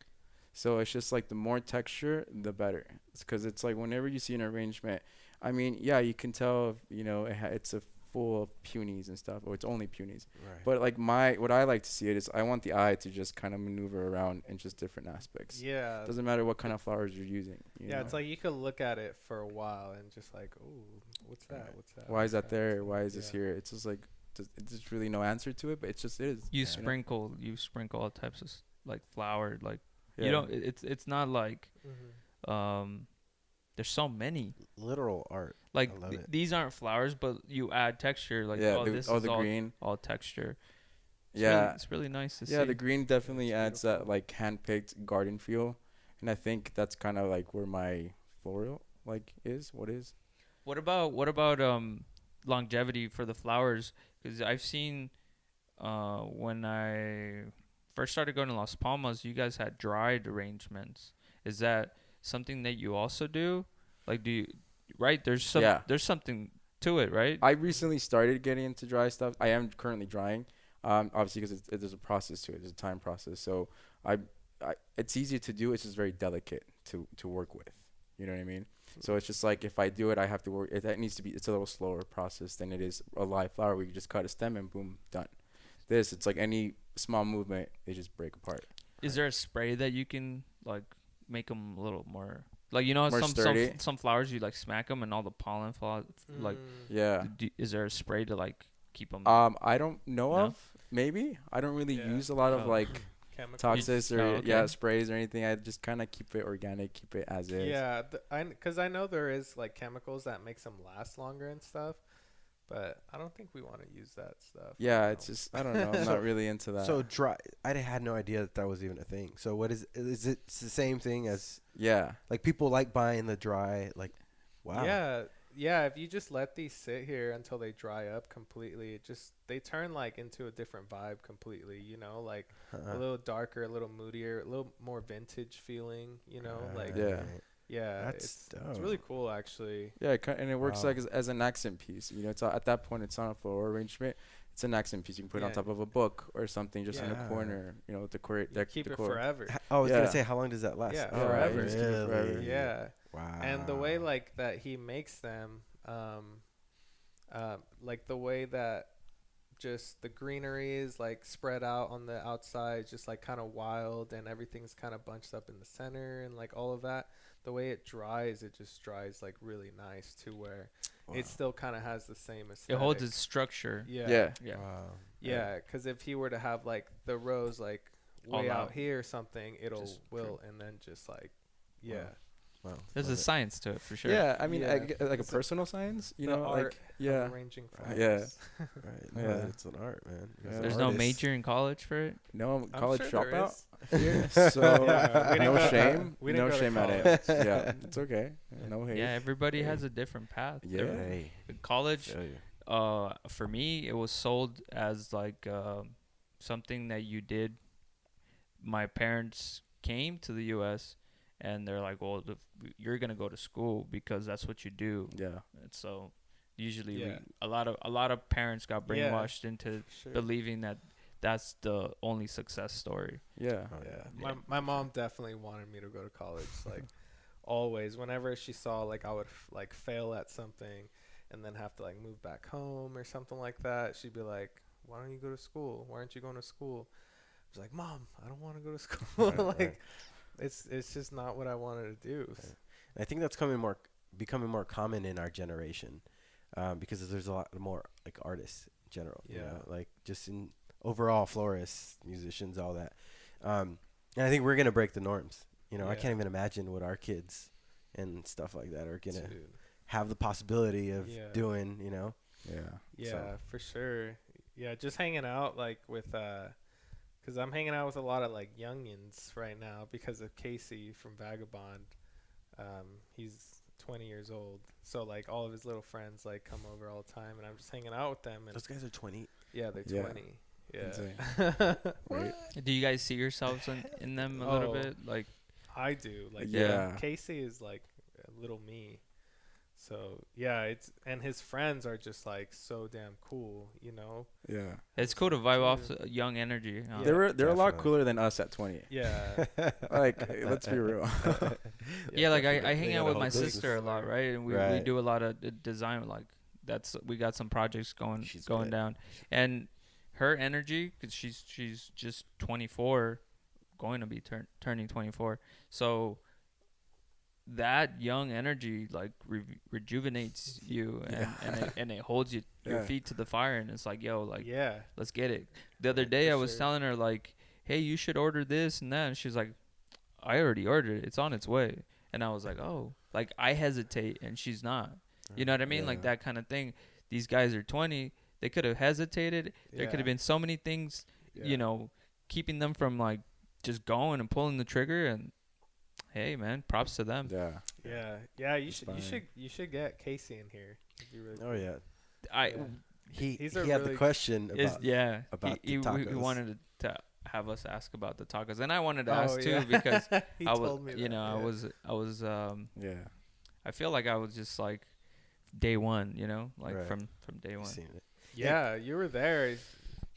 So it's just like the more texture, the better. Because it's like whenever you see an arrangement, I mean, yeah, you can tell, you know, it's a full of peonies and stuff, or it's only peonies. Right. But like what I like to see it is I want the eye to just kind of maneuver around in just different aspects. Yeah. Doesn't matter what kind of flowers you're using. You know? It's like you could look at it for a while and just like, ooh, what's that? Right. What's that? Why is What's that there? Why is Yeah. this here? It's just like there's really no answer to it, but it's just is. You know? sprinkle all types of like flower, like Yeah. you don't. It's not like Mhm. there's so many. Literal art. Like I love it. these aren't flowers, but you add texture. Like Yeah, this is the green. all texture. It's Yeah. really, it's really nice to see. Yeah, the green definitely It's adds beautiful. that like hand-picked garden feel, and I think that's kind of like where my floral like is. What is? What about longevity for the flowers? Because I've seen when I first started going to Las Palmas, you guys had dried arrangements. Is that something that you also do? Like, do you? Right? There's something to it, right? I recently started getting into dry stuff. I am currently drying, obviously because there's a process to it. There's a time process. So it's easy to do. It's just very delicate to work with. You know what I mean? So it's just like if I do it, I have to work. That needs to be. It's a little slower process than it is a live flower where you just cut a stem and boom, done. It's like any small movement, they just break apart. Is there a spray that you can like make them a little more? Like, you know, More sturdy? some flowers you like smack them and all the pollen fall. Like, Yeah. is there a spray to like keep them? I don't know No? of. Maybe I don't really Yeah. use a lot of Oh. like Chemicals. toxins or okay. sprays or anything. I just kind of keep it organic, keep it as is. Yeah, because I know there is like chemicals that makes them last longer and stuff, but I don't think we want to use that stuff. Yeah, you it's know. just I don't know. I'm not really into that. So dry. I had no idea that was even a thing. So what is it? It's the same thing as yeah, like people like buying the dry. Like, wow. Yeah. If you just let these sit here until they dry up completely, they turn like into a different vibe completely. You know, like a little darker, a little moodier, a little more vintage feeling. You know, like Yeah. yeah, That's it's really cool actually. yeah, and it works Wow. like as an accent piece. You know, it's at that point it's not a floral arrangement. It's an accent piece. You can put it on Yeah. top of a book or something just in Yeah. a corner. You know, with the core. You keep it forever. I was Yeah. gonna say, how long does that last? Yeah, Oh, forever. Just keep it forever. really? Yeah. Wow. And the way like that he makes them, like the way that just the greenery is like spread out on the outside, just like kind of wild, and everything's kind of bunched up in the center, and like all of that. The way it just dries like really nice to where it still kind of has the same aesthetic. it holds its structure. Yeah. Yeah. Yeah. Wow. Yeah, because if he were to have like the rose like way All out out. here or something, it'll Just wilt and then just like, yeah. Wow. Wow. There's a love it. science to it for sure. Yeah, I mean, Yeah. like a It's personal science, you the know, art like of yeah, arranging yeah. flowers. Right. No, Yeah. it's an art, man. You guys Yeah. are There's no artists. major in college for it. no I'm college sure there dropout is. here, so Yeah, we didn't no go- shame, we didn't no go to shame at it. college. Yeah, it's okay. No hate. Yeah, everybody Hey. has a different path. Yeah. Hey, College, feel you. for me, it was sold as like something that you did. My parents came to the U.S. and they're like, "Well, you're gonna go to school because that's what you do." Yeah, And so, usually, Yeah. a lot of parents got Yeah. brainwashed into Sure. believing that that's the only success story. yeah, Oh, Yeah, Yeah. my mom definitely wanted me to go to college. Like always, whenever she saw like I would like fail at something, and then have to like move back home or something like that, she'd be like, "Why don't you go to school? Why aren't you going to school?" I was like, "Mom, I don't want to go to school. Right, like, right. it's just not what I wanted to do." Right. I think that's becoming more common in our generation, because there's a lot more like artists in general. You Yeah. know, like just in overall florists, musicians, all that. And I think we're gonna break the norms. You know, I Yeah. can't even imagine what our kids and stuff like that are gonna Dude. have the possibility of Yeah. doing. You know, yeah. Yeah, for sure. Yeah, just hanging out like with cuz I'm hanging out with a lot of like youngins right now because of Casey from Vagabond. He's 20 years old. So like all of his little friends like come over all the time and I'm just hanging out with them and those guys are 20. yeah, they're Yeah. 20. Insane. Yeah. Right. Do you guys see yourselves in them a little Oh. bit? Like, I do. Like Yeah. Casey is like a little me. So, yeah, and his friends are just like so damn cool, you know. Yeah. it's cool to vibe off Dude. young energy. Huh? Yeah. They're a lot Definitely. cooler than us at 20. Yeah. Like, let's be real. Yeah, like I definitely. hang They out got a with whole my business. sister a lot, right? And we Right. do a lot of design. Like we got some projects going She's going good. down, and her energy, cause she's just 24, going to be turning 24. So that young energy like rejuvenates you, and it holds your Yeah. feet to the fire, and it's like, yo, like Yeah. let's get it. The other day for I was sure. telling her like, hey, you should order this and that, and she's like, I already ordered it. It's on its way. And I was like, oh, like I hesitate and she's not. You know what I mean? Like Yeah. that kind of thing. These guys are 20. They could have hesitated. There could have Yeah. been so many things, Yeah. you know, keeping them from like just going and pulling the trigger. And hey, man, props to them. Yeah. Yeah. Yeah, Inspiring. you should get Casey in here. It'd be really Oh cool. yeah. I Yeah. He He's he a had the really- question is about yeah. about the he tacos. wanted to have us ask about the tacos, and I wanted to Oh, ask too yeah. because he I was, told me you that, know, yeah. I was Yeah. I feel like I was just like day one, you know, like Right. from day You've one. seen it. Yeah, you were there.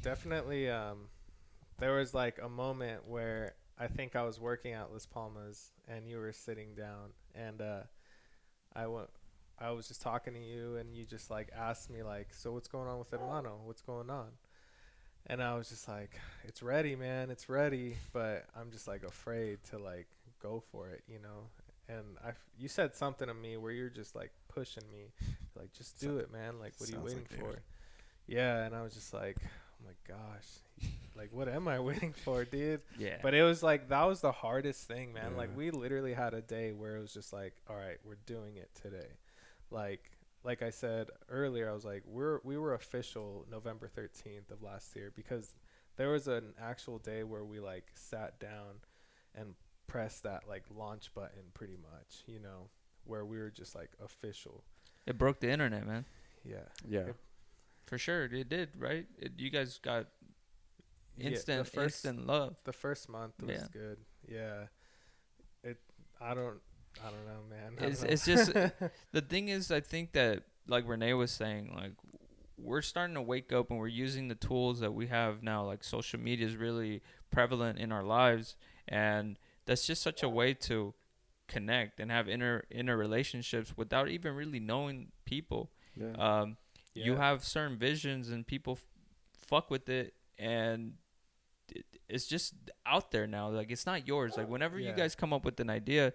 Definitely. There was like a moment where I think I was working at Las Palmas and you were sitting down, and I was just talking to you, and you just like asked me like, "So what's going on with Hermano? What's going on?" And I was just like, "It's ready, man. It's ready," but I'm just like afraid to like go for it, you know. And you said something to me where you're just like pushing me, like, just do it, man. Like, what are you Sounds waiting like for? David. Yeah, and I was just like, oh my gosh, like, what am I waiting for, dude? Yeah. But it was like, that was the hardest thing, man. Like, Yeah. we literally had a day where it was just like, all right, we're doing it today. Like I said earlier, I was like, we were official November 13th of last year, because there was an actual day where we like sat down and pressed that like launch button, pretty much, you know, where we were just like official. It broke the internet, man. Yeah. Yeah. It- For sure, it did, right? You guys got Yeah, instant love. The first month was Yeah. good. Yeah. I don't know, man. I don't It's know. it's just the thing is, I think that like Renee was saying, like we're starting to wake up and we're using the tools that we have now. Like social media is really prevalent in our lives, and that's just such a way to connect and have inner relationships without even really knowing people. Yeah. You Yeah. have certain visions and people fuck with it, and it's just out there now. Like, it's not yours. Like, whenever you Yeah. guys come up with an idea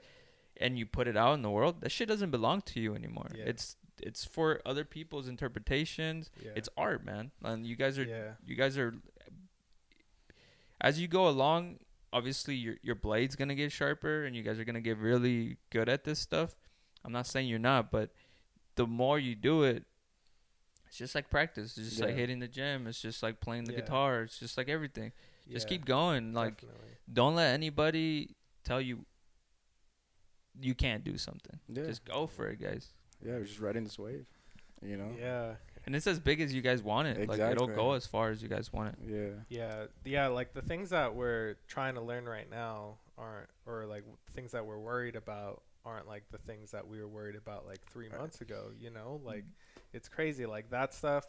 and you put it out in the world, that shit doesn't belong to you anymore. Yeah. It's for other people's interpretations. Yeah. It's art, man. And you guys are Yeah. as you go along, obviously your blade's gonna get sharper, and you guys are gonna get really good at this stuff. I'm not saying you're not, but the more you do it, it's just like practice. It's just like hitting the gym. It's just like playing the guitar. It's just like everything. Just keep going. Like, don't let anybody tell you you can't do something. Just go for it, guys. Yeah, we're just riding this wave, you know? Yeah. And it's as big as you guys want it. Exactly. Like, it'll go as far as you guys want it. Yeah, like the things that we're trying to learn right now aren't, or like things that we're worried about aren't like the things that we were worried about like 3 months ago, you know? Like, it's crazy. Like, that stuff,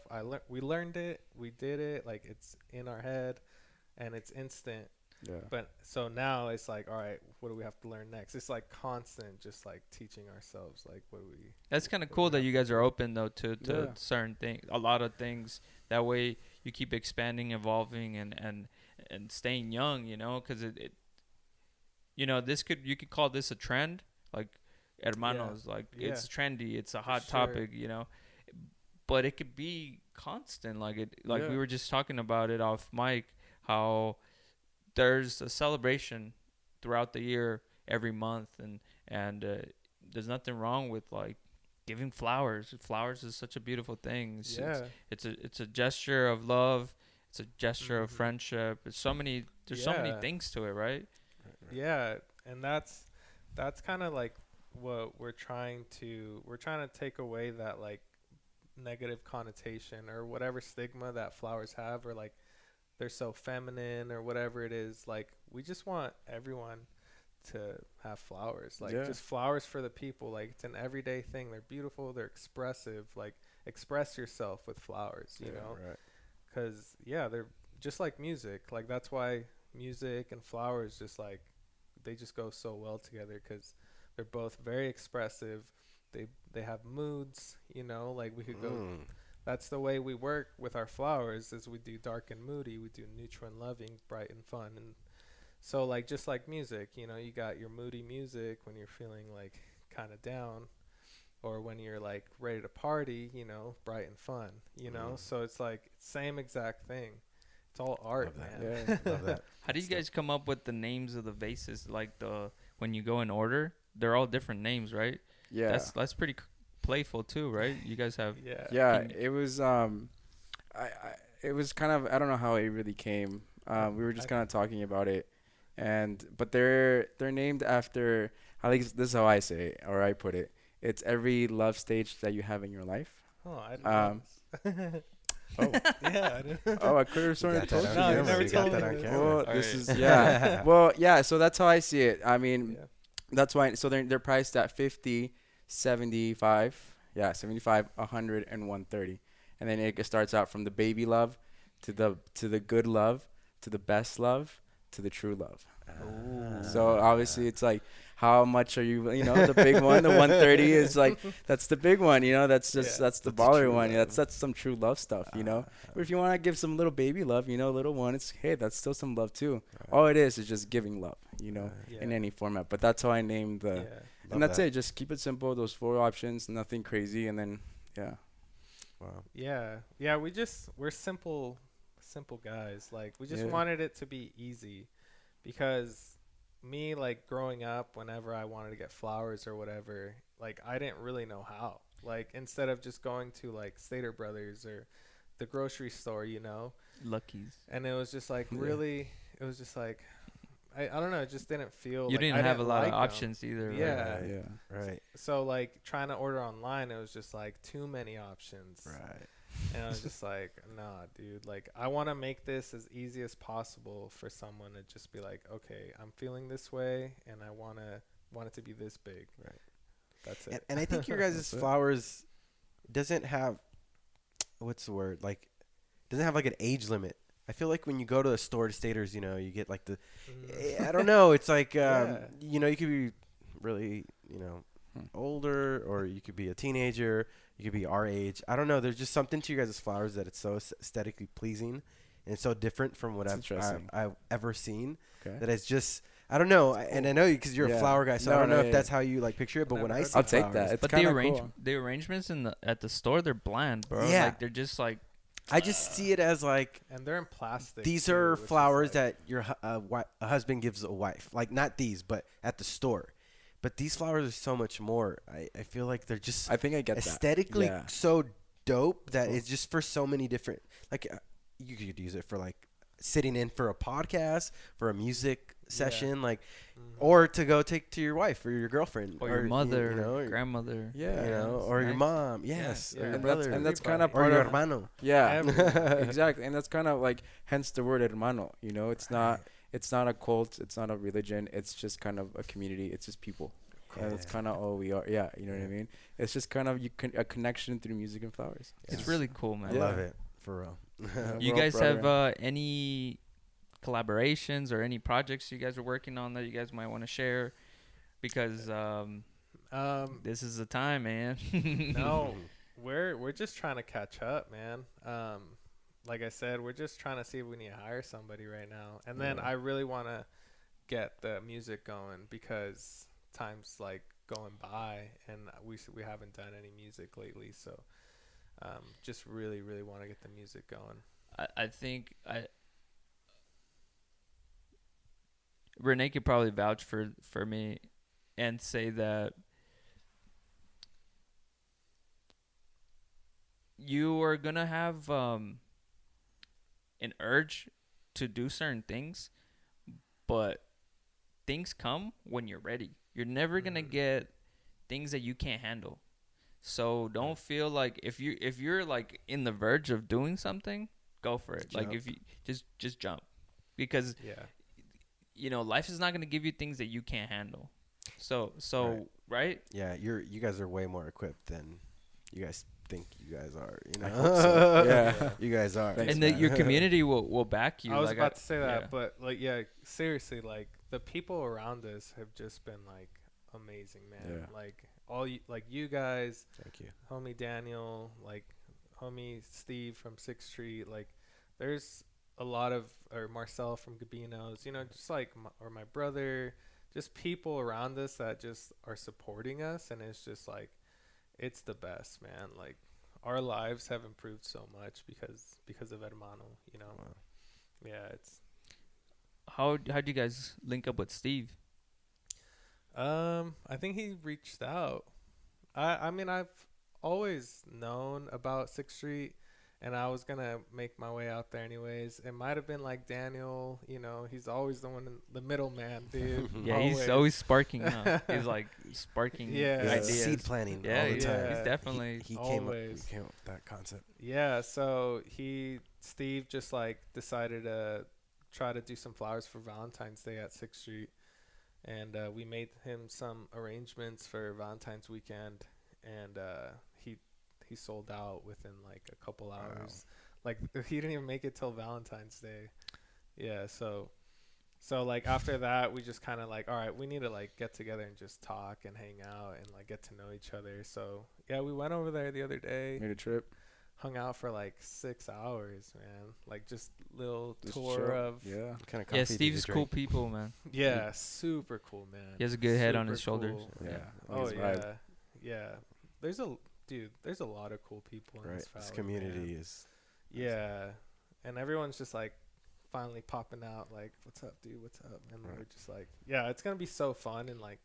we learned it, we did it, like, it's in our head, and it's instant. Yeah. But so now it's like, all right, what do we have to learn next? It's like constant, just like teaching ourselves, like, what do we. That's kind of cool that you guys are open though to certain things, a lot of things. That way you keep expanding, evolving, and staying young, you know, because it you know, you could call this a trend, like Hermanos, like it's trendy, it's a hot topic, you know, but it could be constant, we were just talking about it off mic, how there's a celebration throughout the year, every month, and there's nothing wrong with like giving flowers. Flowers is such a beautiful thing. It's a gesture of love. It's a gesture of friendship. There's so many things to it, right? Yeah, and that's kind of like what we're trying to take away, that like negative connotation or whatever stigma that flowers have, or like they're so feminine or whatever it is. Like, we just want everyone to have flowers, like just flowers for the people. Like, it's an everyday thing. They're beautiful, they're expressive. Like, express yourself with flowers, you know, because they're just like music. Like, that's why music and flowers just like, they just go so well together, because they're both very expressive. They have moods, you know, like we could go. That's the way we work with our flowers, is we do dark and moody, we do neutral and loving, bright and fun. And so, like, just like music, you know, you got your moody music when you're feeling like kind of down, or when you're like ready to party, you know, bright and fun, you know. So it's like same exact thing. It's all art, man. Love that. How do you guys come up with the names of the vases? Like, when you go in order, they're all different names, right? Yeah. That's pretty playful too, right? You guys have it was it was kind of, I don't know how it really came. We were just kind of talking about it, but they're named after, at least this is how I say it, or I put it. It's every love stage that you have in your life. Oh, I didn't know. Oh yeah, I didn't. Oh, I could have sort of told you. No, you never told me. Well, this is well, yeah. So that's how I see it. I mean, that's why. So they're priced at 50, 75. Yeah, 75, 100, and 130. And then it starts out from the baby love to the good love to the best love to the true love. So obviously it's like, how much are you, you know, the big one, the 130 is like, that's the big one, you know, that's just, that's the baller one. That's some true love stuff, you know. But if you want to give some little baby love, you know, little one, it's, hey, that's still some love too. All it is just giving love, you know, in any format. But that's how I named the, and that's it. Just keep it simple. Those 4 options, nothing crazy. And then, Wow. Yeah. We're simple guys. Like, we just wanted it to be easy, because me, like, growing up, whenever I wanted to get flowers or whatever, like, I didn't really know how. Like, instead of just going to like Stater Brothers or the grocery store, you know, Lucky's, and it was just like it was just like, I don't know, it just didn't feel. You like didn't have a lot of options either. Yeah, Right. So like trying to order online, it was just like too many options. Right. And I was just like, nah, dude. Like, I want to make this as easy as possible for someone to just be like, okay, I'm feeling this way, and I want it to be this big. Right. That's it. And I think your guys' flowers doesn't have, what's the word? Like, doesn't have like an age limit. I feel like when you go to a store to Staters, you know, you get like the, I don't know. It's like, you know, you could be really, you know, older, or you could be a teenager. You could be our age. I don't know. There's just something to you guys' flowers that it's so aesthetically pleasing, and it's so different from what I've ever seen. Okay. That it's just, I don't know. And I know you, because you're a flower guy, so I don't know if that's how you like picture it. But when I see I'll flowers, take that. It's but the arrangements at the store, they're bland, bro. Yeah. Like, they're just like, I just see it as like And they're in plastic. these too, are which is, flowers like, that your a husband gives a wife. Like not these, but at the store. But these flowers are so much more. I feel like they're just I think I get aesthetically that. so dope that Cool. it's just for so many different. Like you could use it for like sitting in for a podcast, for a music session, like, or to go take to your wife or your girlfriend Or your mother, you know, or, grandmother. Yeah. you know, It's or your nice. mom, yes, Yeah, or your And brother, that's kind of or part your of hermano. yeah, Everyone. exactly. And that's kind of like hence the word hermano. You know, it's not a cult, it's not a religion. It's just kind of a community. It's just people. And that's kind of all we are. Yeah, you know what I mean. It's just kind of a connection through music and flowers. It's really cool, man. I love it for real. You We're all guys have brethren. any collaborations or any projects you guys are working on that you guys might want to share? Because this is the time, man. No, we're just trying to catch up, man. Like I said, we're just trying to see if we need to hire somebody right now. And then I really want to get the music going because time's like going by and we haven't done any music lately. So just really want to get the music going. I think Renee could probably vouch for me and say that you are gonna have an urge to do certain things, but things come when you're ready. You're never gonna get things that you can't handle. So don't feel like if you're like in the verge of doing something, go for it. Jump. Like if you just jump, because you know life is not gonna give you things that you can't handle. So right? Yeah, you guys are way more equipped than you guys think you guys are. You know, I hope so. Yeah. you guys are. Thanks, And man. your community will back you. I was like, about to say that, yeah. but like, yeah, seriously, like the people around us have just been like amazing, man. Yeah. Like all you, like you guys, Thank you. homie Daniel, like homie Steve from 6th Street, like there's a lot of, or Marcel from Gabino's, you know, just like, or my brother, just people around us that just are supporting us. And it's just like, it's the best, man. Like our lives have improved so much because of Hermano, you know? Wow. Yeah. It's, How'd you guys link up with Steve? I think he reached out. I mean, I've always known about 6th Street, and I was gonna make my way out there anyways. It might have been like Daniel, you know, he's always the one, the middleman, dude. Yeah, he's always sparking. Huh? He's like sparking Yeah. ideas. Seed planting Yeah, all the time. yeah. He's definitely. He came up Always. with that concept. Yeah, so Steve just like decided to try to do some flowers for Valentine's Day at 6th Street. And we made him some arrangements for Valentine's weekend, and he sold out within like a couple hours. Like he didn't even make it till Valentine's Day. Yeah, so like after that, we just kind of like, all right, we need to like get together and just talk and hang out and like get to know each other. So yeah, we went over there the other day. Made a trip. Hung out for like 6 hours, man. Like just little Just tour chill. of Yeah. What kind of coffee Yeah, did Steve's you cool drink? people, man. yeah, super cool, man. He has a good head on his Super shoulders. cool. Yeah. Oh His vibe. yeah. There's a lot of cool people in Right. this This valley, community man. is. Yeah, and everyone's just like finally popping out, like, "What's up, dude? What's up?" And Right. we're just like, yeah, it's gonna be so fun in like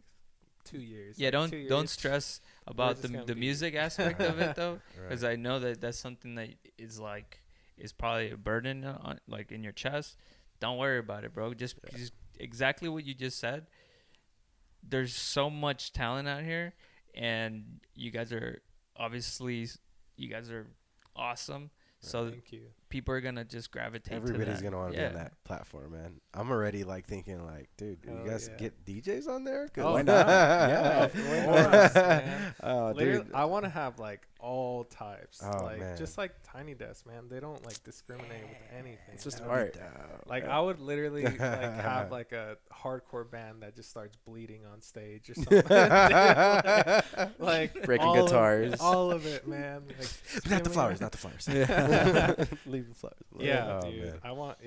2 years. Yeah, like 2 don't years. stress about just gonna the be- music aspect of it though, Right. because I know that's something that is probably a burden on, like in your chest. Don't worry about it, bro. Just exactly what you just said. There's so much talent out here, and you guys are awesome. So Thank you. people are gonna just gravitate. Everybody's to that. gonna want to Yeah. be on that platform, man. I'm already like thinking, like, dude, do Hell you guys yeah. get DJs on there? 'Cause- Oh, Why not? Yeah, of course, man. Oh, Literally, dude. I want to have like all types, Oh, like man. just like Tiny Desk, man. They don't like discriminate with anything. It's just man. art. Like I would literally like have like a hardcore band that just starts bleeding on stage or something. like Breaking all guitars. all of it, man. Like, Not the screaming. flowers, not the flowers. Leave the flowers. Yeah, Oh, dude. man. I want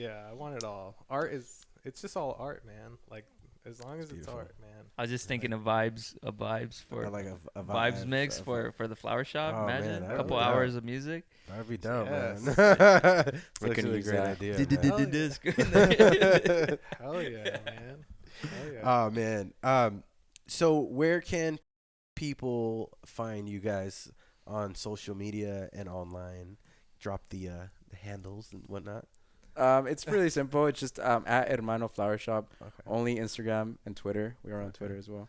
it all. Art is, it's just all art, man. Like As long as it's beautiful. art, man. I was just thinking of vibes for Or like a vibes mix for for the flower shop. Oh, man, Imagine that a couple would be dope. hours of music. That'd be dope, Yes. man. It's We're gonna actually a use great that. idea. Did man. yeah. this. Hell yeah, man. Hell yeah. Oh man. So where can people find you guys on social media and online? Drop the handles and whatnot. It's really simple. It's just at Hermano Flower Shop. Okay. Only Instagram and Twitter. We are on Okay. Twitter as well.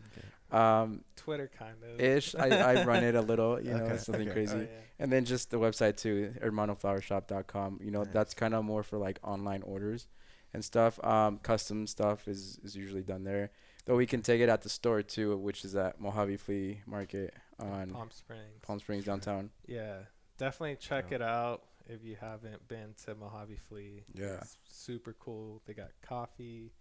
Okay. Twitter kind of. Ish. I run it a little, you know, Okay, something okay. crazy. Oh, yeah. And then just the website too, hermanoflowershop.com. You know, Nice. that's kind of more for like online orders and stuff. Custom stuff is usually done there. Though we can take it at the store too, which is at Mojave Flea Market on Palm Springs. downtown. Yeah, definitely check Yeah. it out if you haven't been to Mojave Flea. Yeah. It's super cool. They got coffee,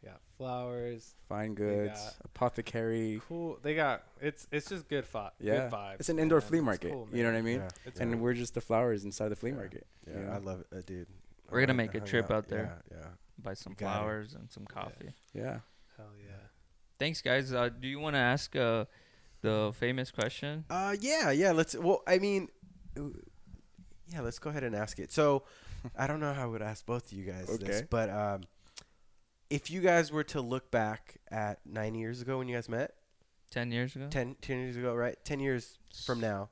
they got flowers, Fine goods, got- apothecary. cool. They got it's just good Yeah. good vibes. It's an indoor man. flea It's market. cool, You know what I man. mean? Yeah. It's And cool. we're just the flowers inside the flea Yeah. market. Yeah, you know? I love it, dude. We're gonna I make a hung trip out there. Yeah, yeah. Buy some You got it. flowers and some coffee. Yeah. Hell yeah. Thanks, guys. Do you want to ask the famous question? Yeah. Let's. Well, I mean, yeah. Let's go ahead and ask it. So, I don't know how I would ask both of you guys this, Okay. but if you guys were to look back at 9 years ago when you guys met, 10 years ago? 10 years ago, right? 10 years from now,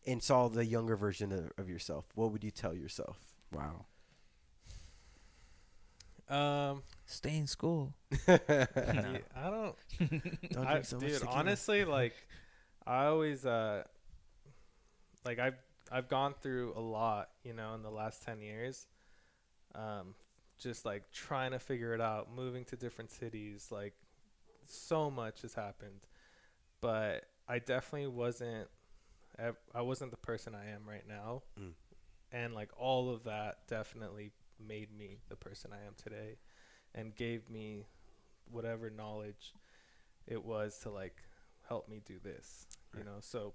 and saw the younger version of yourself, what would you tell yourself? Wow. Stay in school. Yeah, I don't. Don't I, drink so much dude, tequila. honestly, like, I always like I've gone through a lot, you know, in the last 10 years. Just like trying to figure it out, moving to different cities, like so much has happened. But I definitely wasn't the person I am right now. Mm. And like all of that definitely made me the person I am today and gave me whatever knowledge it was to like help me do this, you Right. know. So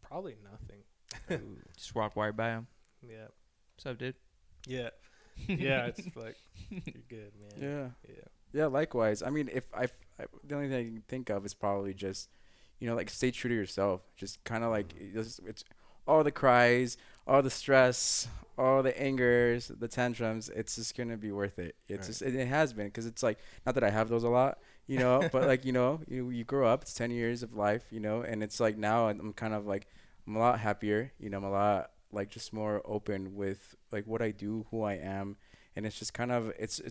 probably nothing. Just walk right by him. Yeah. What's up, dude? Yeah. Yeah, it's like you're good, man. Yeah. Yeah. Yeah, likewise. I mean, if the only thing I can think of is probably just, you know, like stay true to yourself. Just kind of like it's all the cries, all the stress, all the angers, the tantrums. It's just gonna be worth it. It's Right. just it has been, because it's like, not that I have those a lot, you know, but like you grow up. It's 10 years of life, you know, and it's like now I'm kind of like I'm a lot happier. You know, I'm a lot like just more open with like what I do, who I am. And it's just kind of it's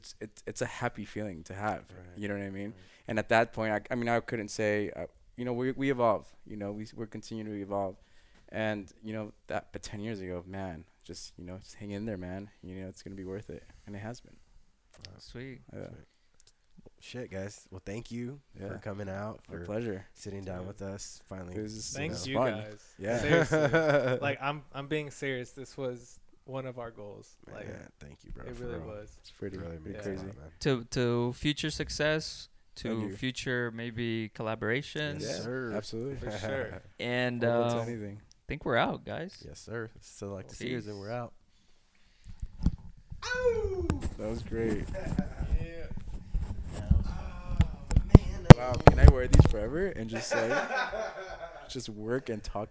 a happy feeling to have. Right. You know what I mean? Right. And at that point, I mean, I couldn't say, you know, we evolve. You know, we're continuing to evolve. And, you know, but 10 years ago, man, just, you know, just hang in there, man. You know, it's going to be worth it. And it has been. Sweet. Yeah. Shit, guys. Well, thank you Yeah. for coming out, My for pleasure. sitting down with us. Finally, It was just, Thanks it you was fun. guys. Yeah. Seriously. Like I'm being serious. This was one of our goals. Like yeah, thank you, bro. it for really real. was. It's pretty, Really pretty means Yeah. a crazy. lot, man. To future success, Thank to you. future maybe collaborations. Yes, Yeah, sir. absolutely. For sure. And Open to I anything. think we're out, guys. Yes, sir. Still like to see you, and we're out. That was great. Yeah. Wow. Can I wear these forever and just like, just work and talk